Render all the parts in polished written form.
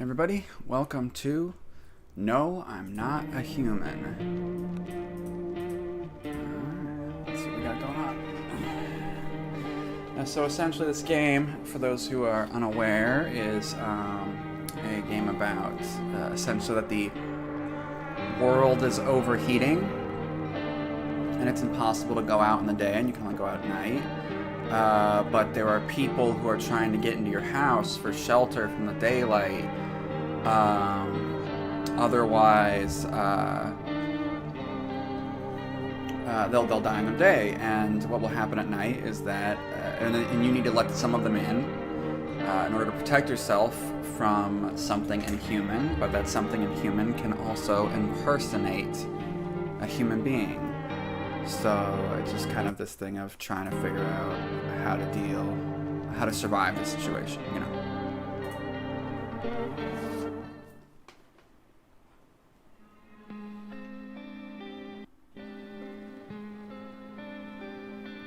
Everybody, welcome to No, I'm Not a Human. Let's see what we got going on. So essentially this game, for those who are unaware, is a game about essentially that the world is overheating and it's impossible to go out in the day and you can only go out at night. But there are people who are trying to get into your house for shelter from the daylight. Otherwise, they'll die in the day. And what will happen at night is that, and you need to let some of them in order to protect yourself from something inhuman. But that something inhuman can also impersonate a human being. So it's just kind of this thing of trying to figure out how to survive this situation, you know.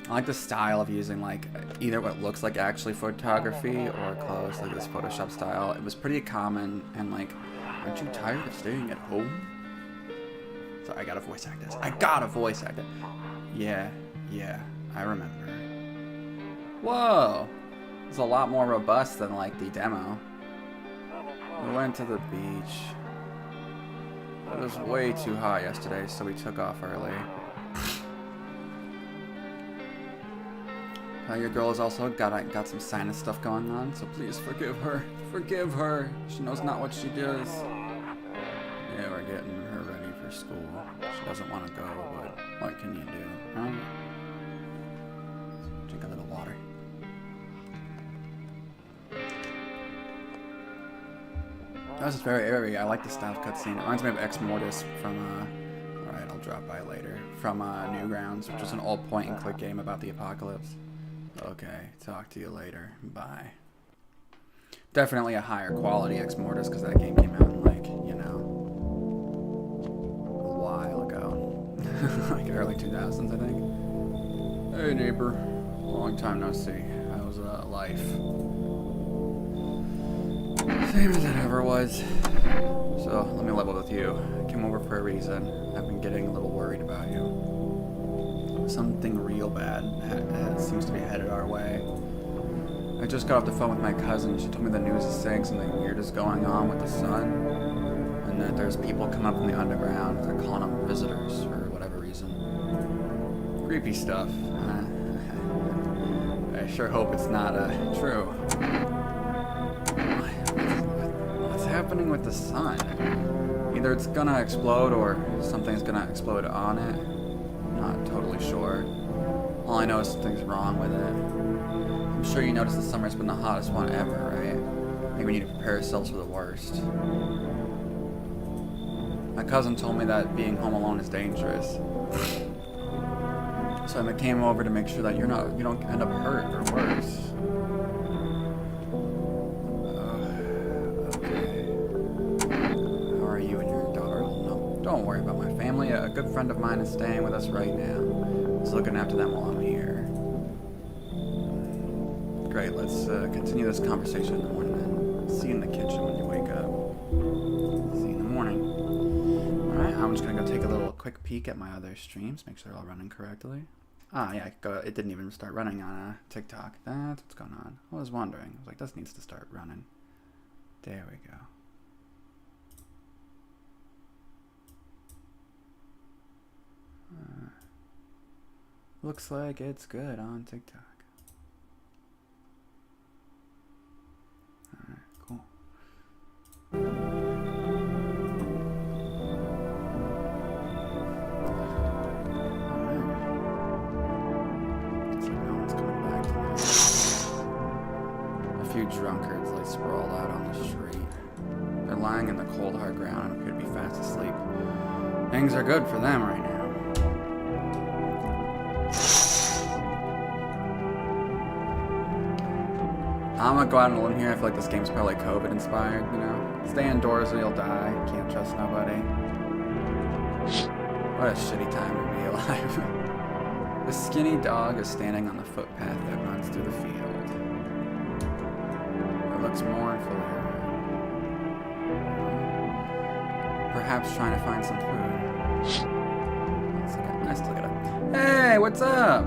I like the style of using like either what looks like actually photography or clothes, like this Photoshop style. It was pretty common, and like, aren't you tired of staying at home? So I gotta voice act this. Yeah, I remember. Whoa! It's a lot more robust than like the demo. We went to the beach. It was way too hot yesterday, so we took off early. Your girl has also got some sinus stuff going on, so please forgive her. Forgive her. She knows not what she does. Yeah, we're getting her ready for school. She doesn't want to go, but what can you do, huh? Drink a little water. That was very airy. I like the style of cutscene. It reminds me of Ex Mortis from, alright, I'll drop by later. From, Newgrounds, which was an old point-and-click game about the apocalypse. Okay, talk to you later. Bye. Definitely a higher quality Ex Mortis, because that game came out in, like, you know, a while ago. Like early 2000s, I think. Hey, neighbor. Long time no see. How's life? Same as it ever was. So, let me level with you. I came over for a reason. I've been getting a little worried about you. Something real bad seems to be headed our way. I just got off the phone with my cousin. She told me the news is saying something weird is going on with the sun, and that there's people coming up from the underground. They're calling them visitors for whatever reason. Creepy stuff. I sure hope it's not true. What's happening with the sun? Either it's gonna explode or something's gonna explode on it. Not totally sure. All I know is something's wrong with it. I'm sure you noticed the summer's been the hottest one ever, right? Maybe we need to prepare ourselves for the worst. My cousin told me that being home alone is dangerous. So I came over to make sure that you don't end up hurt or worse. Okay. How are you and your daughter? No, don't worry about my family. A good friend of mine is staying with us right now. He's looking after them while I'm here. Great, let's continue this conversation in the morning then. See you in the kitchen when you wake up. See you in the morning. Alright, I'm just gonna go take a little quick peek at my other streams, make sure they're all running correctly. Ah, yeah, it didn't even start running on TikTok. That's what's going on. I was wondering. I was like, this needs to start running. There we go. Looks like it's good on TikTok. Alright, cool. A few drunkards lay sprawled out on the street. They're lying in the cold hard ground and appear to be fast asleep. Things are good for them right now. I'm gonna go out on a limb here. I feel like this game's probably COVID inspired, you know? Stay indoors or you'll die. Can't trust nobody. What a shitty time to be alive. The skinny dog is standing on the footpath that runs through the field. It looks mournfully around. perhaps trying to find some food. I still got it. Hey, what's up?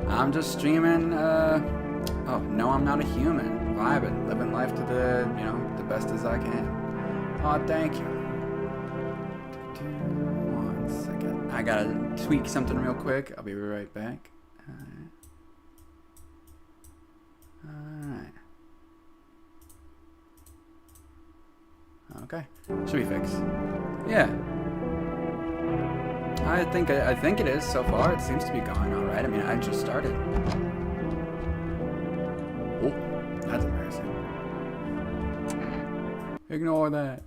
I'm just streaming, oh, no, I'm not a human. Vibing, living life to the, you know, the best as I can. Oh, thank you. 1 second. I gotta tweak something real quick. I'll be right back. Alright. Okay. Should be fixed. Yeah. I think it is so far. It seems to be going all right. I mean, I just started. Oh, that's embarrassing. Ignore that.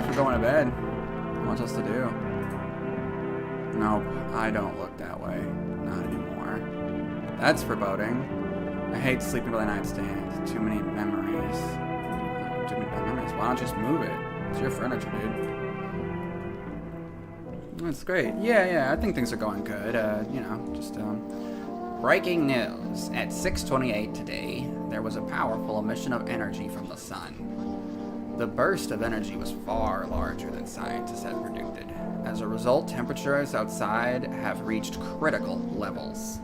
We're going to bed. What else to do? Nope, I don't look that way. Not anymore. That's foreboding. I hate sleeping by the nightstand. Too many memories. Too many memories. Why don't you just move it? It's your furniture, dude. That's great. Yeah, I think things are going good. You know, just, Breaking news. At 6:28 today, there was a powerful emission of energy from the sun. The burst of energy was far larger than scientists had predicted. As a result, temperatures outside have reached critical levels.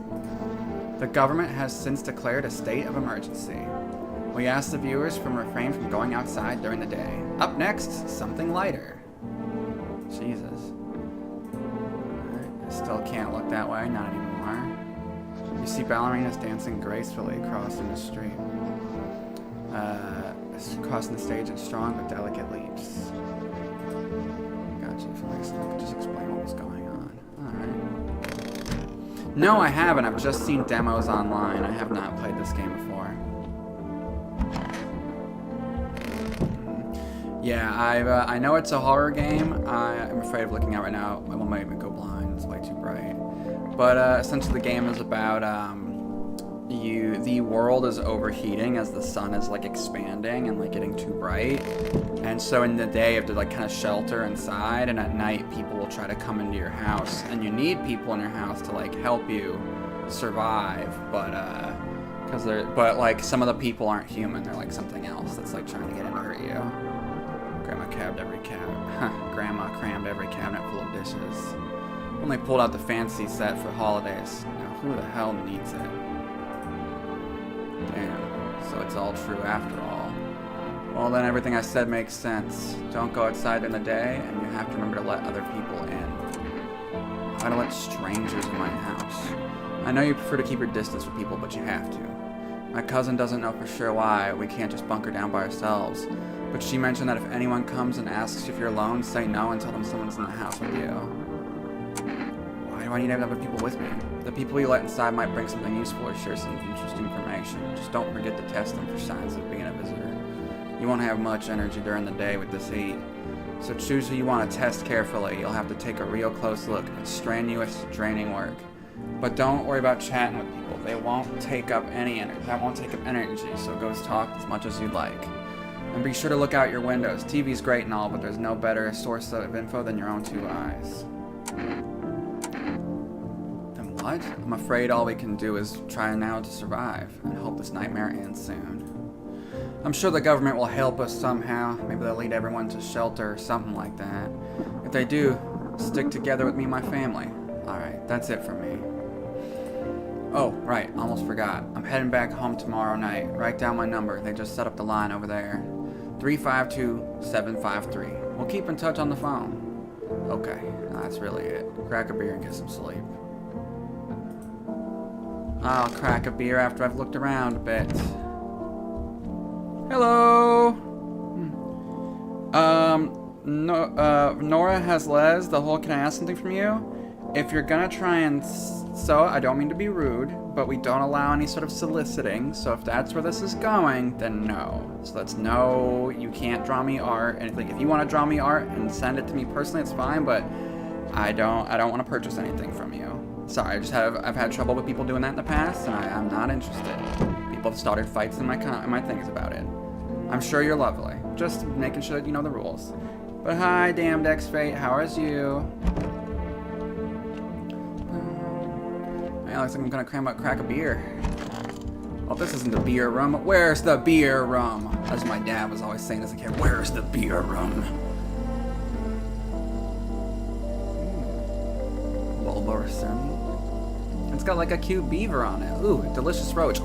The government has since declared a state of emergency. We ask the viewers to refrain from going outside during the day. Up next, something lighter. Jesus. I still can't look that way, not anymore. You see ballerinas dancing gracefully crossing the street. Crossing the stage in strong but delicate leaps. Gotcha. If I could just explain what was going on. Alright. No, I haven't. I've just seen demos online. I have not played this game before. Yeah, I know it's a horror game. I'm afraid of looking at it right now. My one might go blind. It's way too bright. But essentially, the game is about the world is overheating as the sun is like expanding and like getting too bright. And so in the day, you have to like kind of shelter inside, and at night, people will try to come into your house, and you need people in your house to like help you survive. But but like some of the people aren't human. They're like something else that's like trying to get in to hurt you. Grandma crammed every cabinet full of dishes. Only pulled out the fancy set for holidays. Now, who the hell needs it? Damn. So it's all true after all. Well, then everything I said makes sense. Don't go outside in the day, and you have to remember to let other people in. Why to let strangers in my house? I know you prefer to keep your distance from people, but you have to. My cousin doesn't know for sure why we can't just bunker down by ourselves. But she mentioned that if anyone comes and asks if you're alone, say no and tell them someone's in the house with you. Why do I need to have other people with me? The people you let inside might bring something useful or share some interesting information. Just don't forget to test them for signs of being a visitor. You won't have much energy during the day with this heat. So choose who you want to test carefully. You'll have to take a real close look. It's strenuous, draining work. But don't worry about chatting with people. They won't take up any energy. That won't take up energy, so go talk as much as you'd like. And be sure to look out your windows. TV's great and all, but there's no better source of info than your own two eyes. Then what? I'm afraid all we can do is try now to survive and hope this nightmare ends soon. I'm sure the government will help us somehow. Maybe they'll lead everyone to shelter or something like that. If they do, stick together with me and my family. Alright, that's it for me. Oh, right, almost forgot. I'm heading back home tomorrow night. Write down my number. They just set up the line over there. 352-753. We'll keep in touch on the phone. Okay, that's really it. Crack a beer and get some sleep. I'll crack a beer after I've looked around a bit. Hello! Nora has Les. The whole, can I ask something from you? If you're gonna try and sew, I don't mean to be rude, but we don't allow any sort of soliciting, so if that's where this is going, then no. So that's no, you can't draw me art, and if you want to draw me art and send it to me personally, it's fine, but I don't want to purchase anything from you. Sorry, I've had trouble with people doing that in the past, and I'm not interested. People have started fights in my things about it. I'm sure you're lovely, just making sure that you know the rules. But hi, damned X-Fate, how is you? Man, looks like I'm gonna crack a beer. Well, this isn't the beer room. Where's the beer room? As my dad was always saying as a kid, where's the beer room? Bulborson. It's got like a cute beaver on it. Ooh, delicious roach.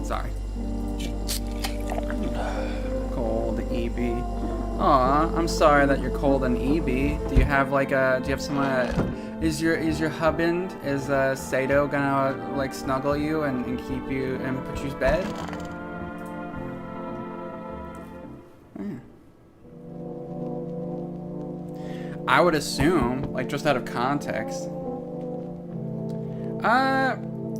Sorry. Cold EB. Aw, I'm sorry that you're cold and EB. Do you have like a? Do you have some? Is your husband, is Sato gonna like snuggle you and keep you and put you to bed? I would assume, like just out of context.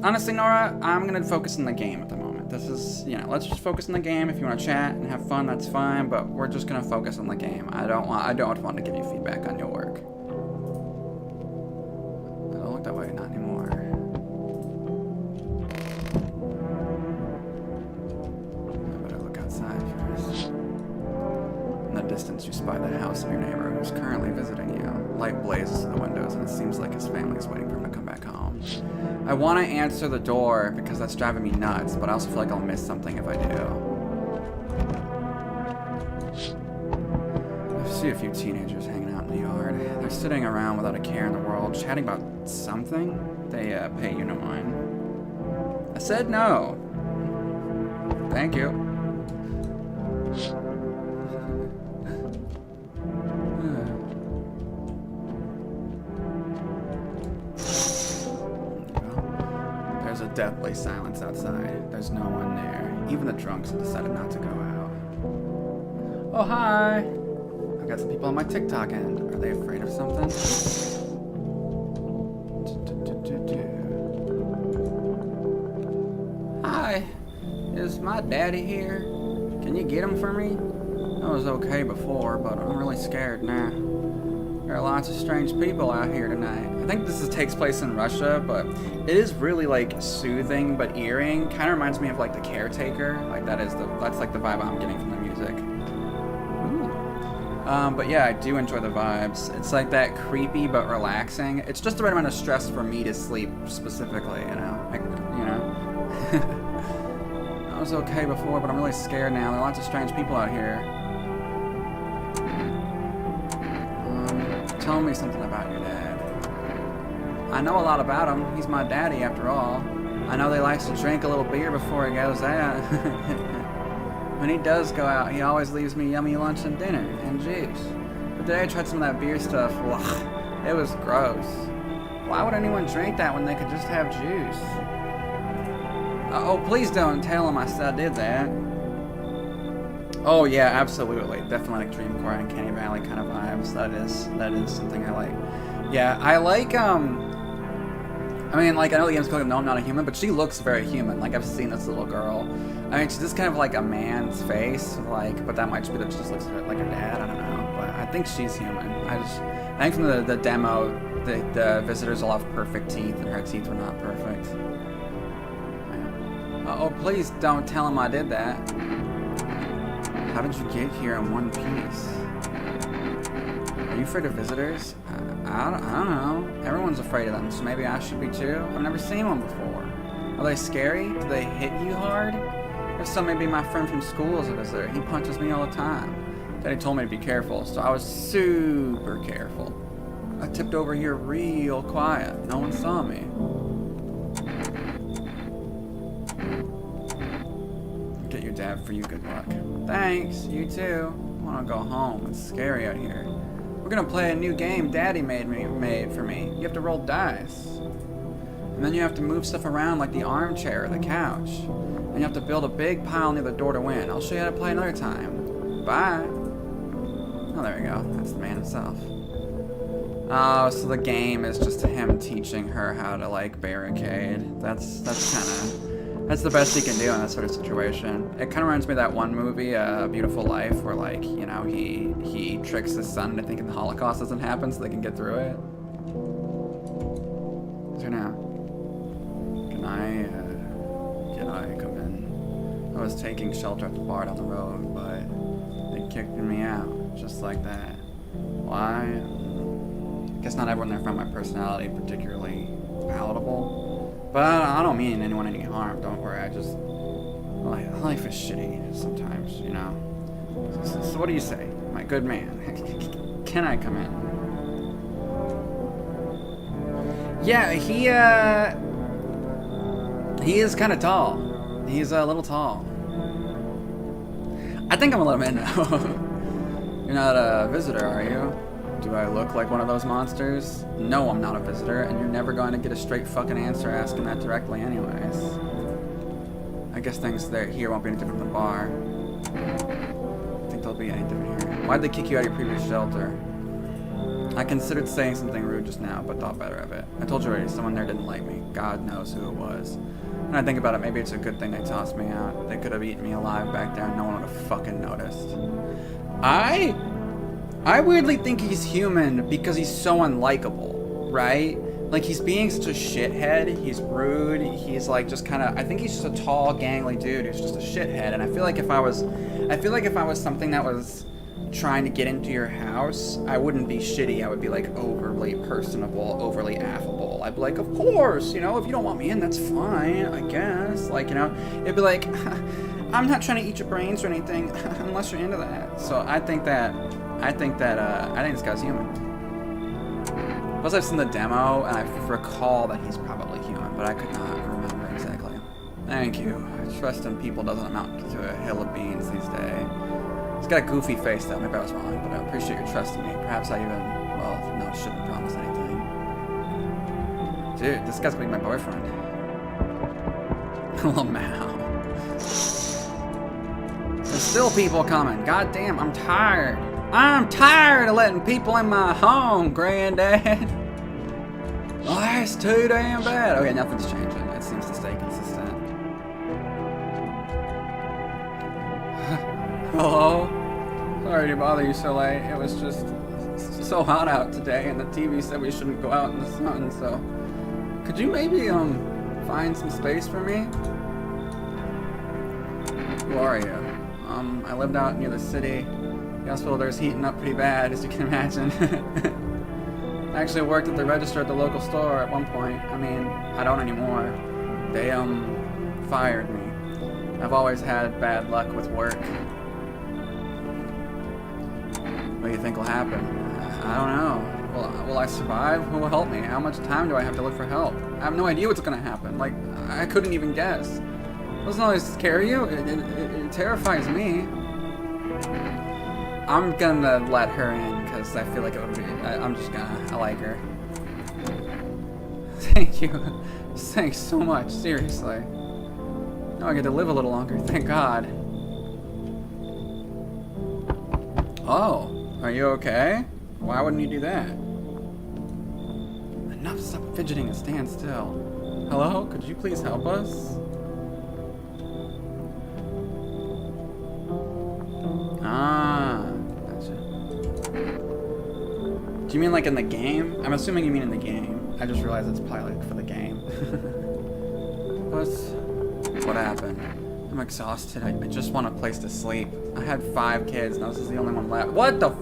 Honestly, Nora, I'm gonna focus on the game at the moment. This is, you know, let's just focus on the game. If you want to chat and have fun, that's fine. But we're just gonna focus on the game. I don't want to give you feedback on your work. Don't look that way, not anymore. I better look outside first. In the distance, you spy the house of your neighbor who's currently visiting you. Light blazes through the windows, and it seems like his family is waiting for him to come back home. I want to answer the door because that's driving me nuts, but I also feel like I'll miss something if I do. I see a few teenagers hanging out in the yard. They're sitting around without a care in the world, chatting about something. They pay you no mind. I said no. Thank you. There's a deathly silence outside. There's no one there. Even the drunks have decided not to go out. Oh, hi! I've got some people on my TikTok end. Are they afraid of something? Hi! Is my daddy here? Can you get him for me? I was okay before, but I'm really scared now. There are lots of strange people out here tonight. I think takes place in Russia, but it is really like soothing but eerie. Kind of reminds me of like The Caretaker. Like that's like the vibe I'm getting from the music. But yeah, I do enjoy the vibes. It's like that creepy but relaxing. It's just the right amount of stress for me to sleep specifically, you know. I was okay before, but I'm really scared now. There are lots of strange people out here. Tell me something about your dad. I know a lot about him. He's my daddy, after all. I know that he likes to drink a little beer before he goes out. When he does go out, he always leaves me yummy lunch and dinner and juice. But today I tried some of that beer stuff. Ugh, it was gross. Why would anyone drink that when they could just have juice? Oh, please don't tell him I said I did that. Oh yeah, absolutely. Definitely like Dreamcore and Canny Valley kind of vibes. That is something I like. Yeah, I like I mean, like, I know the game's called No, I'm Not a Human, but she looks very human. Like, I've seen this little girl. I mean, she's just kind of like a man's face, like, but that might just be that she just looks like her dad. I don't know, but I think she's human. I think from the demo, the visitors all have perfect teeth, and her teeth were not perfect. Oh, please don't tell him I did that. How did you get here in one piece? Are you afraid of visitors? I don't know. Everyone's afraid of them, so maybe I should be too. I've never seen one before. Are they scary? Do they hit you hard? If so, maybe my friend from school is a visitor. He punches me all the time. Daddy told me to be careful, so I was super careful. I tipped over here real quiet. No one saw me. Get your dad for you. Good luck. Thanks. You too. I want to go home. It's scary out here. We're gonna play a new game Daddy made for me. You have to roll dice. And then you have to move stuff around like the armchair or the couch. And you have to build a big pile near the door to win. I'll show you how to play another time. Bye. Oh, there we go. That's the man himself. Oh, so the game is just him teaching her how to like barricade. That's the best he can do in that sort of situation. It kind of reminds me of that one movie, A Beautiful Life, where like, you know, he tricks his son into thinking the Holocaust doesn't happen so they can get through it. So now, can I come in? I was taking shelter at the bar down the road, but they kicked me out, just like that. Why? I guess not everyone there found my personality particularly palatable. But I don't mean anyone any harm. Don't worry. I just life is shitty sometimes, you know. So what do you say, my good man? Can I come in? Yeah, he is kind of tall. He's a little tall. I think I'm a little bit now. You're not a visitor, are you? Do I look like one of those monsters? No, I'm not a visitor, and you're never going to get a straight fucking answer asking that directly anyways. I guess things here won't be any different than the bar. I think they'll be any different here. Why'd they kick you out of your previous shelter? I considered saying something rude just now, but thought better of it. I told you already, someone there didn't like me. God knows who it was. When I think about it, maybe it's a good thing they tossed me out. They could have eaten me alive back there and no one would have fucking noticed. I weirdly think he's human because he's so unlikable, right? Like, he's being such a shithead, he's rude, he's like just kind of, I think he's just a tall, gangly dude who's just a shithead, and I feel like if I was something that was trying to get into your house, I wouldn't be shitty, I would be like overly personable, overly affable. I'd be like, of course, you know, if you don't want me in, that's fine, I guess, like, you know, it'd be like, I'm not trying to eat your brains or anything, unless you're into that. So I think this guy's human. Plus, I've seen the demo, and I recall that he's probably human, but I could not remember exactly. Thank you. Trust in people doesn't amount to a hill of beans these days. He's got a goofy face, though. Maybe I was wrong, but I appreciate your trust in me. Perhaps I even, well, no, shouldn't promise anything. Dude, this guy's gonna be my boyfriend. Lamau. There's still people coming. God damn, I'm tired. I'm tired of letting people in my home, Granddad. Oh, that's too damn bad. Okay, nothing's changing. It seems to stay consistent. Hello? Sorry to bother you so late. It was just so hot out today, and the TV said we shouldn't go out in the sun, so... Could you maybe, find some space for me? Who are you? I lived out near the city. The hospital there's heating up pretty bad, as you can imagine. I actually worked at the register at the local store at one point. I mean, I don't anymore. They, fired me. I've always had bad luck with work. What do you think will happen? I don't know. Will I survive? Who will help me? How much time do I have to look for help? I have no idea what's gonna happen. Like, I couldn't even guess. Doesn't always scare you? It terrifies me. I'm gonna let her in because I feel like it would be. I'm just gonna. I like her. Thank you. Thanks so much. Seriously. Now I get to live a little longer. Thank God. Oh, are you okay? Why wouldn't you do that? Enough. Stop fidgeting and stand still. Hello? Could you please help us? Ah, gotcha. Do you mean like in the game? I'm assuming you mean in the game. I just realized it's probably like for the game. What happened? I'm exhausted. I just want a place to sleep. I had 5 kids. Now this is the only one left. What the f?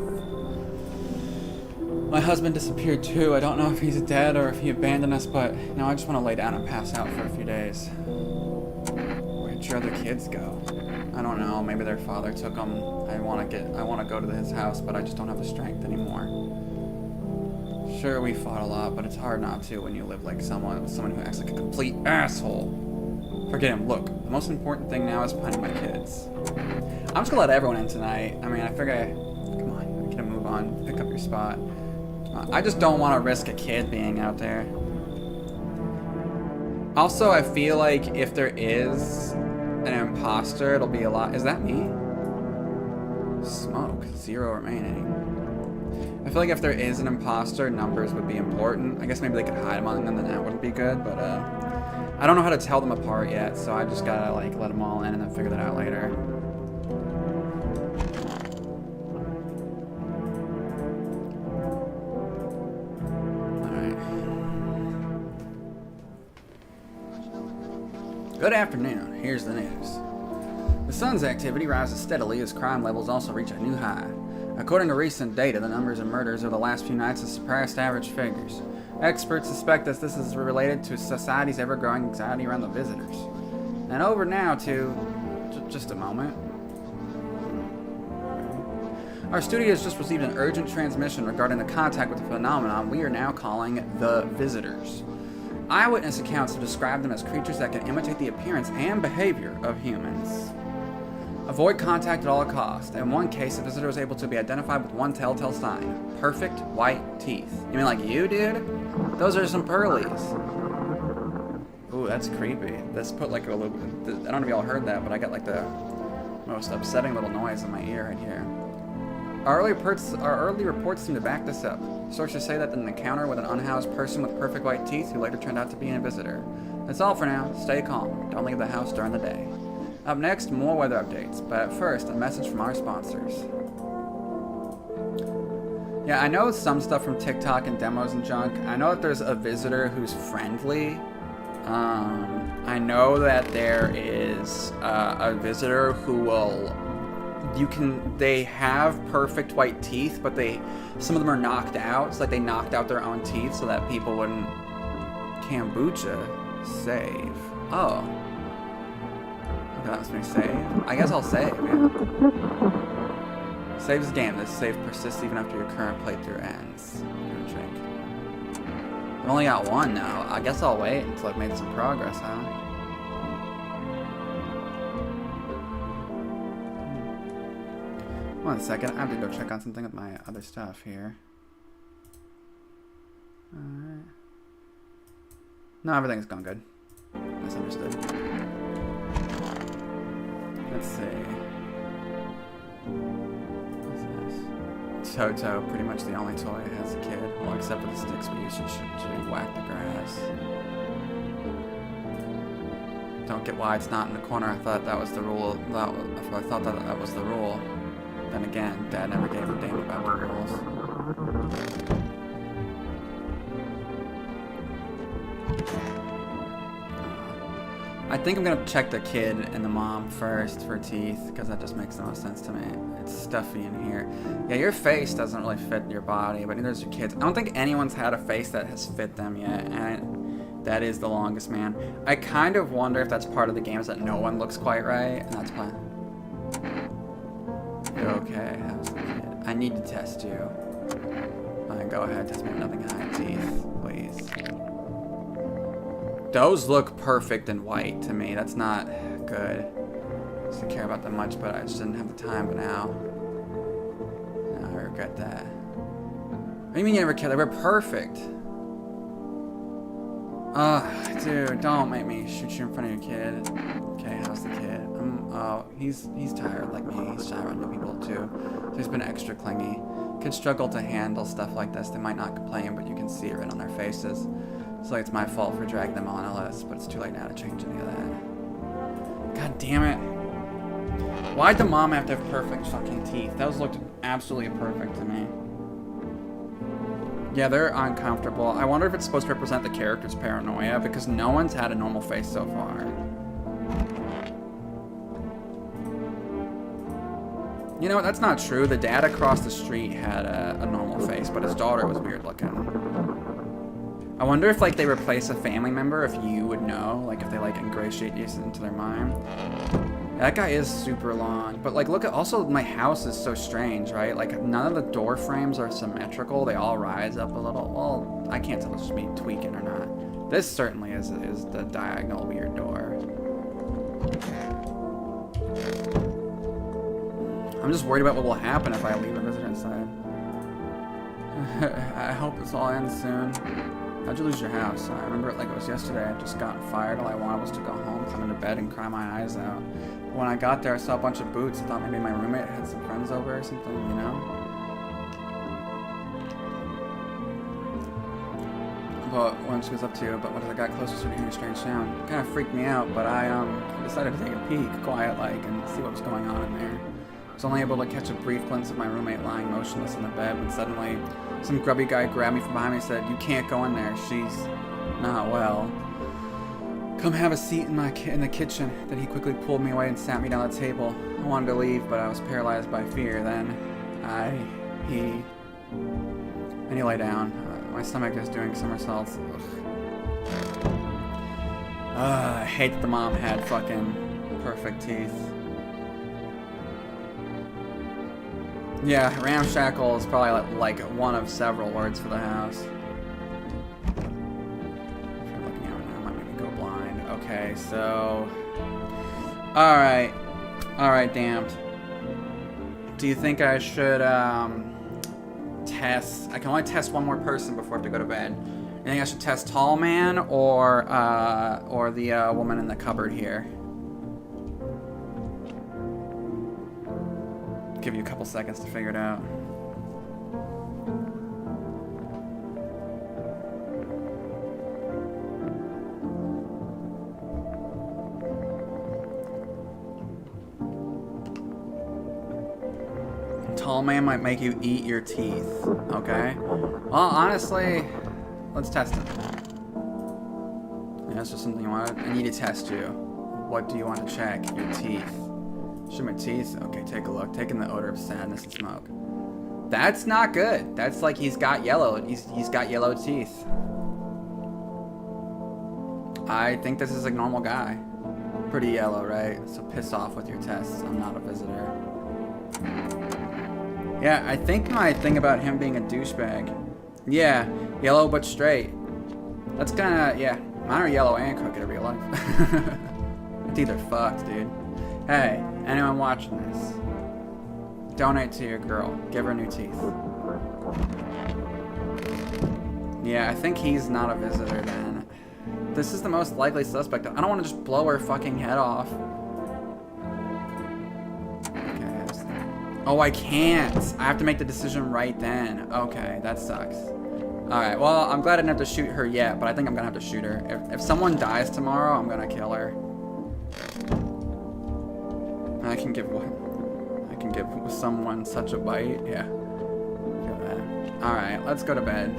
My husband disappeared too. I don't know if he's dead or if he abandoned us, but you know, I just want to lay down and pass out for a few days. Where'd your other kids go? I don't know. Maybe their father took them. I want to go to his house, but I just don't have the strength anymore. Sure, we fought a lot, but it's hard not to when you live like someone who acts like a complete asshole. Forget him. Look, the most important thing now is finding my kids. I'm just gonna let everyone in tonight. I mean, I figure, come on, we can move on, pick up your spot. I just don't want to risk a kid being out there. Also, I feel like if there is an imposter, it'll be a lot. Is that me? Smoke. 0 remaining. I feel like if there is an imposter, numbers would be important. I guess maybe they could hide among them, then that wouldn't be good, but I don't know how to tell them apart yet, so I just gotta like let them all in and then figure that out later. Good afternoon. Here's the news. The sun's activity rises steadily as crime levels also reach a new high. According to recent data, the numbers of murders over the last few nights have surpassed average figures. Experts suspect that this is related to society's ever-growing anxiety around the visitors. And over now to... just a moment. Our studio has just received an urgent transmission regarding the contact with the phenomenon we are now calling the visitors. Eyewitness accounts have described them as creatures that can imitate the appearance and behavior of humans. Avoid contact at all costs. In one case, the visitor was able to be identified with one telltale sign. Perfect white teeth. You mean like you, dude? Those are some pearlies. Ooh, that's creepy. This put like a little... I don't know if y'all heard that, but I got like the most upsetting little noise in my ear right here. Our early reports seem to back this up. Sources say that an encounter with an unhoused person with perfect white teeth who later turned out to be a visitor. That's all for now. Stay calm. Don't leave the house during the day. Up next, more weather updates, but at first, a message from our sponsors. Yeah, I know some stuff from TikTok and demos and junk. I know that there's a visitor who's friendly. I know that there is a visitor who will... they have perfect white teeth, but some of them are knocked out. It's like they knocked out their own teeth so that people wouldn't... Kombucha. Save. Oh. Okay, that was me save. I guess I'll save, yeah. Save is game. This save persists even after your current playthrough ends. I'm gonna drink. I've only got one now. I guess I'll wait until I've made some progress, huh? One second. I have to go check on something with my other stuff here. Alright. No, everything's going good. Misunderstood. Let's see. What's this? Toto, pretty much the only toy as a kid. Well, except for the sticks we used to whack the grass. Don't get why it's not in the corner. I thought that was the rule. I thought that was the rule. Then again, Dad never gave a damn about the rules. I think I'm gonna check the kid and the mom first for teeth, because that just makes the most sense to me. It's stuffy in here. Yeah, your face doesn't really fit your body, but neither does your kids. I don't think anyone's had a face that has fit them yet, and that is the longest man. I kind of wonder if that's part of the game, is that no one looks quite right, and that's why. You're okay, how's the kid? I need to test you. Fine, go ahead, test me with nothing high teeth, please. Those look perfect and white to me. That's not good. I used to care about them much, but I just didn't have the time. But now I regret that. What do you mean you never cared? They were perfect. Ugh, dude, don't make me shoot you in front of your kid. Okay, how's the kid? Oh, he's tired like me. He's shy around new people too. So he's been extra clingy. Kids struggle to handle stuff like this. They might not complain, but you can see it right on their faces. It's like it's my fault for dragging them on a list, but it's too late now to change any of that. God damn it. Why'd the mom have to have perfect fucking teeth? Those looked absolutely perfect to me. Yeah, they're uncomfortable. I wonder if it's supposed to represent the character's paranoia, because no one's had a normal face so far. You know what, that's not true. The dad across the street had a normal face, but his daughter was weird looking. I wonder if, like, they replace a family member, if you would know, like, if they, like, ingratiate you into their mind. That guy is super long, but, like, look at, also, my house is so strange, right? Like, none of the door frames are symmetrical. They all rise up a little. Well, I can't tell if it's just me tweaking or not. This certainly is the diagonal weird door. I'm just worried about what will happen if I leave a visitor inside. I hope this all ends soon. How'd you lose your house? I remember it like it was yesterday. I'd just gotten fired. All I wanted was to go home, climb into bed, and cry my eyes out. When I got there, I saw a bunch of boots. I thought maybe my roommate had some friends over or something, you know? But when she was up to, but when I got closer, started hearing a strange sound. It kind of freaked me out, but I decided to take a peek, quiet-like, and see what was going on in there. I was only able to catch a brief glimpse of my roommate lying motionless in the bed when suddenly some grubby guy grabbed me from behind me and said, "You can't go in there. She's not well. Come have a seat in the kitchen." Then he quickly pulled me away and sat me down at the table. I wanted to leave, but I was paralyzed by fear. Then he lay down. My stomach is doing somersaults. Ugh. I hate that the mom had fucking perfect teeth. Yeah, ramshackle is probably like one of several words for the house. If you're looking at it now, it might make me go blind. Okay, so... Alright. Alright, damned. Do you think I should, test... I can only test one more person before I have to go to bed. You think I should test Tall Man or the woman in the cupboard here? Give you a couple seconds to figure it out. Tall Man might make you eat your teeth, okay? Well, honestly, let's test it. That's just something you want. I need to test you. What do you want to check? Your teeth. Show my teeth? Okay, take a look. Taking the odor of sadness and smoke. That's not good. That's like he's got yellow. He's got yellow teeth. I think this is a normal guy. Pretty yellow, right? So piss off with your tests. I'm not a visitor. Yeah, I think my thing about him being a douchebag. Yeah, yellow but straight. That's kinda, yeah. Mine are yellow and crooked in real life. My teeth are fucked, dude. Hey, anyone watching this? Donate to your girl. Give her new teeth. Yeah, I think he's not a visitor then. This is the most likely suspect. I don't want to just blow her fucking head off. Okay. Oh, I can't. I have to make the decision right then. Okay, that sucks. Alright, well, I'm glad I didn't have to shoot her yet, but I think I'm gonna have to shoot her. If someone dies tomorrow, I'm gonna kill her. I can give someone such a bite. Yeah. Feel that. Alright, let's go to bed.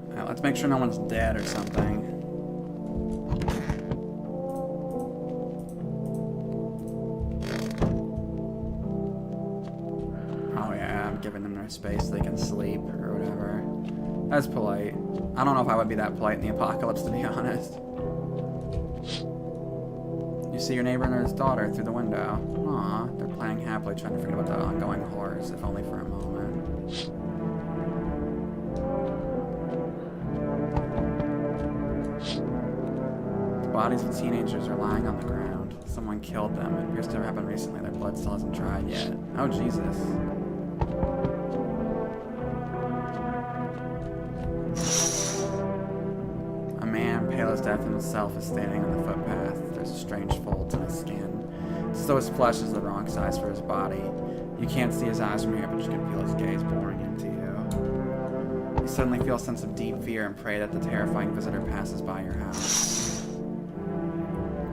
Alright, let's make sure no one's dead or something. Oh yeah, I'm giving them their space so they can sleep or whatever. That's polite. I don't know if I would be that polite in the apocalypse, to be honest. You see your neighbor and his daughter through the window. Aw, they're playing happily, trying to forget about the ongoing horrors, if only for a moment. The bodies of teenagers are lying on the ground. Someone killed them. It appears to have happened recently. Their blood still hasn't dried yet. Oh, Jesus. A man, pale as death himself, is standing on the footpath. There's strange folds in his skin. So his flesh is the wrong size for his body. You can't see his eyes from here, but you can feel his gaze boring into you. You suddenly feel a sense of deep fear and pray that the terrifying visitor passes by your house.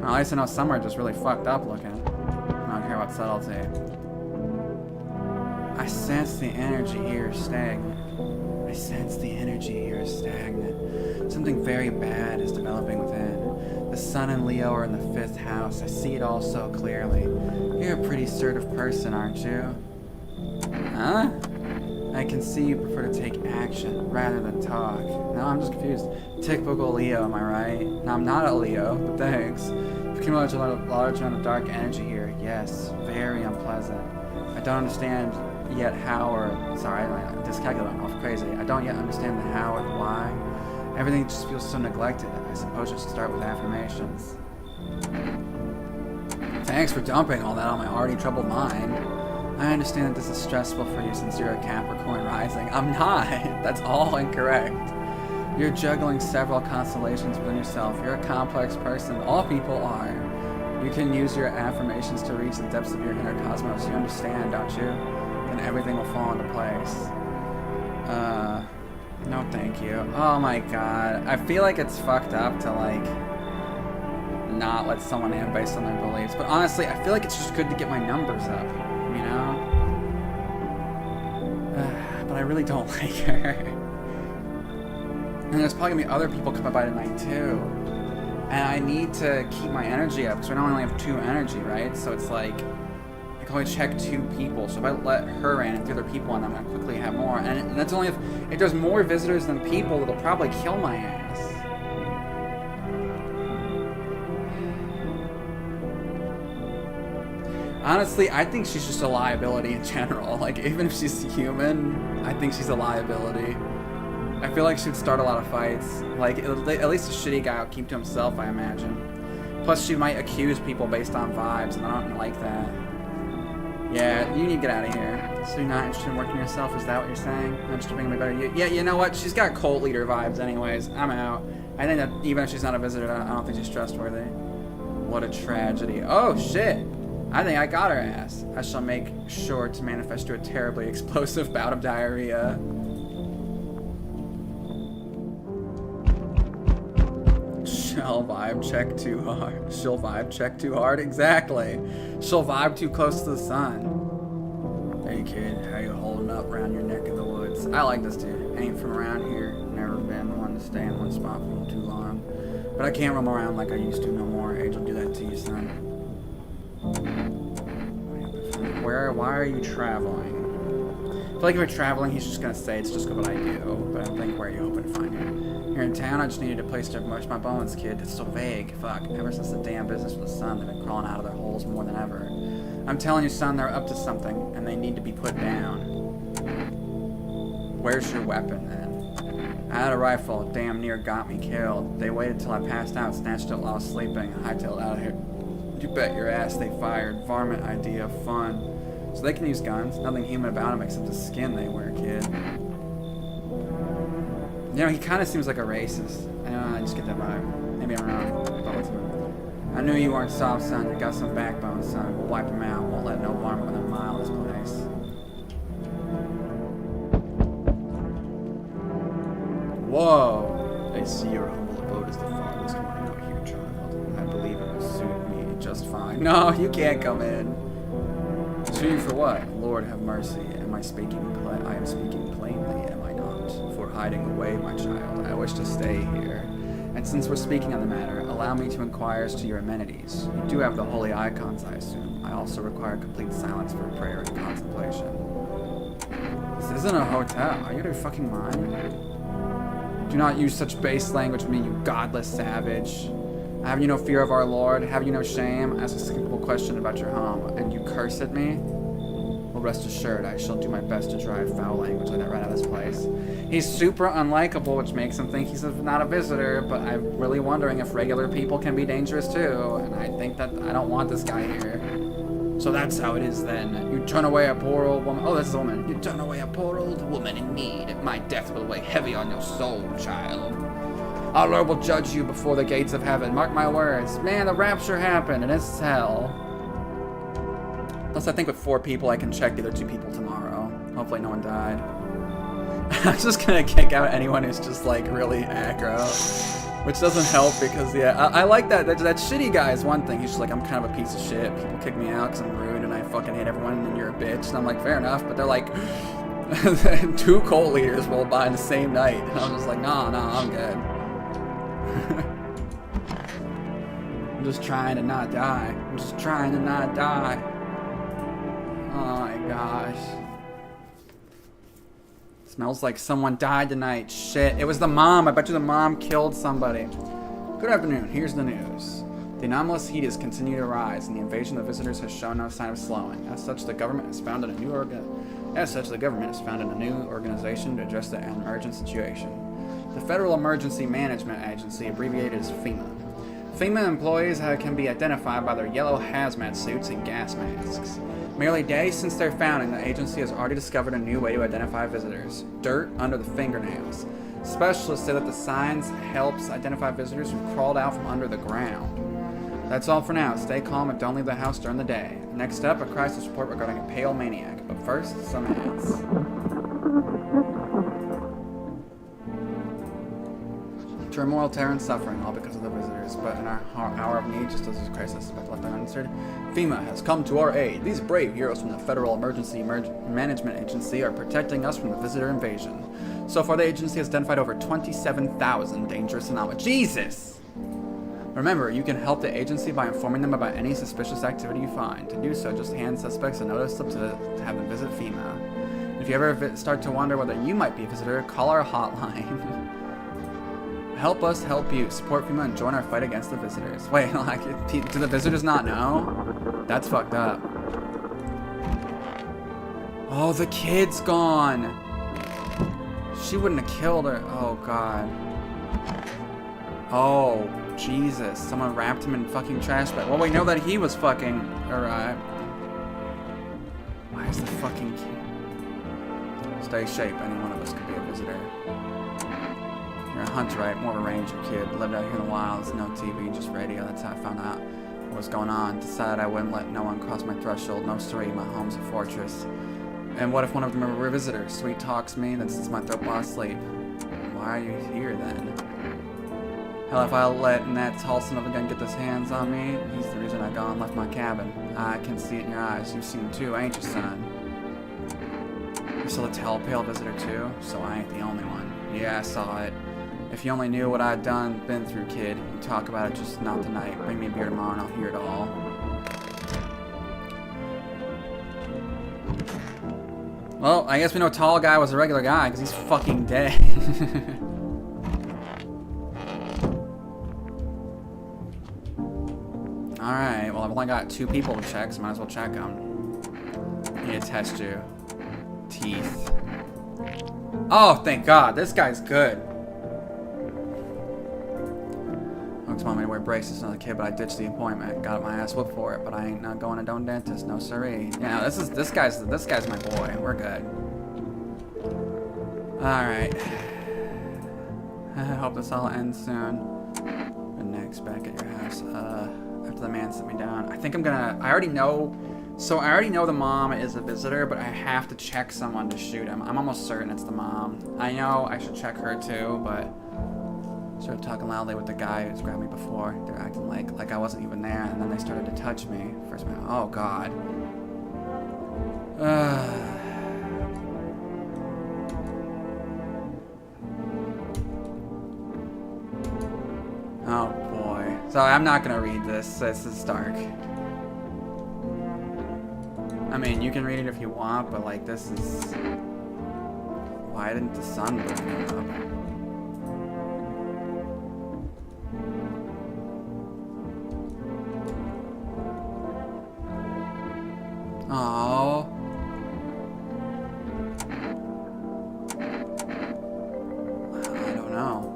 Well, at least I know some are just really fucked up looking. I don't care about subtlety. I sense the energy here is stagnant. I sense the energy here is stagnant. Something very bad is developing within. The sun and Leo are in the 5th house. I see it all so clearly. You're a pretty assertive person, aren't you? Huh? I can see you prefer to take action rather than talk. No, I'm just confused. Typical Leo, am I right? No, I'm not a Leo, but thanks. You've accumulated a large amount of dark energy here. Yes, very unpleasant. I don't understand yet how or... Sorry, I discalculated. I'm off crazy. I don't yet understand the how or the why. Everything just feels so neglected. I suppose you should start with affirmations. Thanks for dumping all that on my already troubled mind. I understand that this is stressful for you since you're a Capricorn rising. I'm not. That's all incorrect. You're juggling several constellations within yourself. You're a complex person. All people are. You can use your affirmations to reach the depths of your inner cosmos. You understand, don't you? Then everything will fall into place. No thank you. Oh my god. I feel like it's fucked up to, like, not let someone in based on their beliefs. But honestly, I feel like it's just good to get my numbers up, you know? But I really don't like her. And there's probably gonna be other people coming by tonight, too. And I need to keep my energy up, because we only have 2 energy, right? So it's like, I can can only check 2 people. So if I let her in and 3 other people in, I'm gonna quickly have more. And that's only if there's more visitors than people, it'll probably kill my ass. Honestly, I think she's just a liability in general. Like, even if she's human, I think she's a liability. I feel like she'd start a lot of fights. Like, at least a shitty guy will keep to himself, I imagine. Plus, she might accuse people based on vibes, and I don't like that. Yeah, you need to get out of here. So you're not interested in working yourself? Is that what you're saying? Not interested in making me better? Yeah, you know what? She's got cult leader vibes anyways. I'm out. I think that even if she's not a visitor, I don't think she's trustworthy. What a tragedy. Oh, shit. I think I got her ass. I shall make sure to manifest to a terribly explosive bout of diarrhea. She'll vibe check too hard. She'll vibe check too hard? Exactly. She'll vibe too close to the sun. Hey kid, how you holding up around your neck of the woods? I like this dude. Ain't from around here. Never been one to stay in one spot for too long. But I can't roam around like I used to no more. Age will do that to you, son. Why are you traveling? I feel like if you're traveling, he's just gonna say it's just what I do. But I think where are you hoping to find you? Here in town, I just needed a place to mush my bones, kid. It's so vague. Fuck. Ever since the damn business with the sun, they've been crawling out of their holes more than ever. I'm telling you, son, they're up to something, and they need to be put down. Where's your weapon, then? I had a rifle. Damn near got me killed. They waited till I passed out, snatched it while I was sleeping, and hightailed out of here. You bet your ass they fired. Varmint idea. Fun. So they can use guns. Nothing human about them except the skin they wear, kid. You know, he kind of seems like a racist. I just get that vibe. Maybe I'm wrong. I knew you weren't soft, son. You got some backbone, son. We'll wipe him out. Won't let no varmint within a mile of this place. Whoa! I see your humble abode is the farthest one out here, child. I believe it will suit me just fine. No, you can't come in. Sue you for what? Lord have mercy. Am I speaking I am speaking plainly, am I not? For hiding away, my child. I wish to stay here. And since we're speaking on the matter, allow me to inquire as to your amenities. You do have the holy icons, I assume. I also require complete silence for prayer and contemplation. This isn't a hotel. Are you out of your fucking mind? Do not use such base language with me, you godless savage. Have you no fear of our Lord? Have you no shame? Ask a simple question about your home, and you curse at me? Well, rest assured, I shall do my best to drive foul language like that right out of this place. He's super unlikable, which makes him think he's not a visitor, but I'm really wondering if regular people can be dangerous too, and I think that I don't want this guy here. So that's how it is then. You turn away a poor old woman. Oh, this is a woman. You turn away a poor old woman in need. My death will weigh heavy on your soul, child. Our Lord will judge you before the gates of heaven. Mark my words. Man, the rapture happened, and it's hell. Plus, I think with 4 people, I can check the other 2 people tomorrow. Hopefully no one died. I'm just gonna kick out anyone who's just, like, really aggro. Which doesn't help because, yeah, I like that. That shitty guy is one thing. He's just like, I'm kind of a piece of shit. People kick me out because I'm rude and I fucking hate everyone and you're a bitch. And I'm like, fair enough. But they're like, 2 cult leaders rolled by in the same night. And I'm just like, nah, I'm good. I'm just trying to not die. I'm just trying to not die. Oh my gosh. Smells like someone died tonight. Shit. It was the mom. I bet you the mom killed somebody. Good afternoon. Here's the news. The anomalous heat has continued to rise, and the invasion of visitors has shown no sign of slowing. As such, the government has founded a new organization to address the emergent situation. The Federal Emergency Management Agency, abbreviated as FEMA. FEMA employees can be identified by their yellow hazmat suits and gas masks. Merely days since their founding, the agency has already discovered a new way to identify visitors: dirt under the fingernails. Specialists say that the signs helps identify visitors who crawled out from under the ground. That's all for now. Stay calm and don't leave the house during the day. Next up, a crisis report regarding a pale maniac. But first, some ads. Turmoil, terror, and suffering, all because of the visitors. But in our hour of need, just as this crisis is left unanswered, FEMA has come to our aid. These brave heroes from the Federal Emergency Management Agency are protecting us from the visitor invasion. So far, the agency has identified over 27,000 dangerous anomalies. Jesus! Remember, you can help the agency by informing them about any suspicious activity you find. To do so, just hand suspects a notice slip to have them visit FEMA. If you ever start to wonder whether you might be a visitor, call our hotline. Help us help you. Support FEMA and join our fight against the visitors. Wait, like, do the visitors not know? That's fucked up. Oh, the kid's gone. She wouldn't have killed her. Oh, God. Oh, Jesus. Someone wrapped him in fucking trash bag. Well, we know that he was fucking... Alright. Why is the fucking kid... Stay shape. Any one of us could be a visitor. You're a hunter, right? More of a ranger kid. Lived out here in the wilds. No TV, just radio. That's how I found out what was going on. Decided I wouldn't let no one cross my threshold. No story. My home's a fortress. And what if one of them were a visitor? Sweet talks me, then sits my throat while I sleep. Why are you here then? Hell, if I let that tall son of a gun get his hands on me, he's the reason I gone and left my cabin. I can see it in your eyes. You've seen him too, ain't you, son? You saw the telltale visitor too? So I ain't the only one. Yeah, I saw it. If you only knew what I'd been through, kid. You talk about it, just not tonight. Bring me a beer tomorrow and I'll hear it all. Well, I guess we know tall guy was a regular guy, because he's fucking dead. Alright, well I've only got 2 people to check, so might as well check them. I need to test you. Teeth. Oh, thank God, this guy's good. Folks want me to wear braces as another kid, but I ditched the appointment. Got my ass whooped for it, but I ain't not going to no dentist, no siree. Yeah, this guy's my boy. We're good. Alright. I hope this all ends soon. And next, back at your house. After the man sent me down. I think I'm gonna I already know the mom is a visitor, but I have to check someone to shoot him. I'm almost certain it's the mom. I know I should check her too, but started talking loudly with the guy who's grabbed me before. They're acting like I wasn't even there, and then they started to touch me. First, oh God. Oh boy. So I'm not gonna read this. This is dark. I mean, you can read it if you want, but like this is. Why didn't the sun burn up? Oh. I don't know.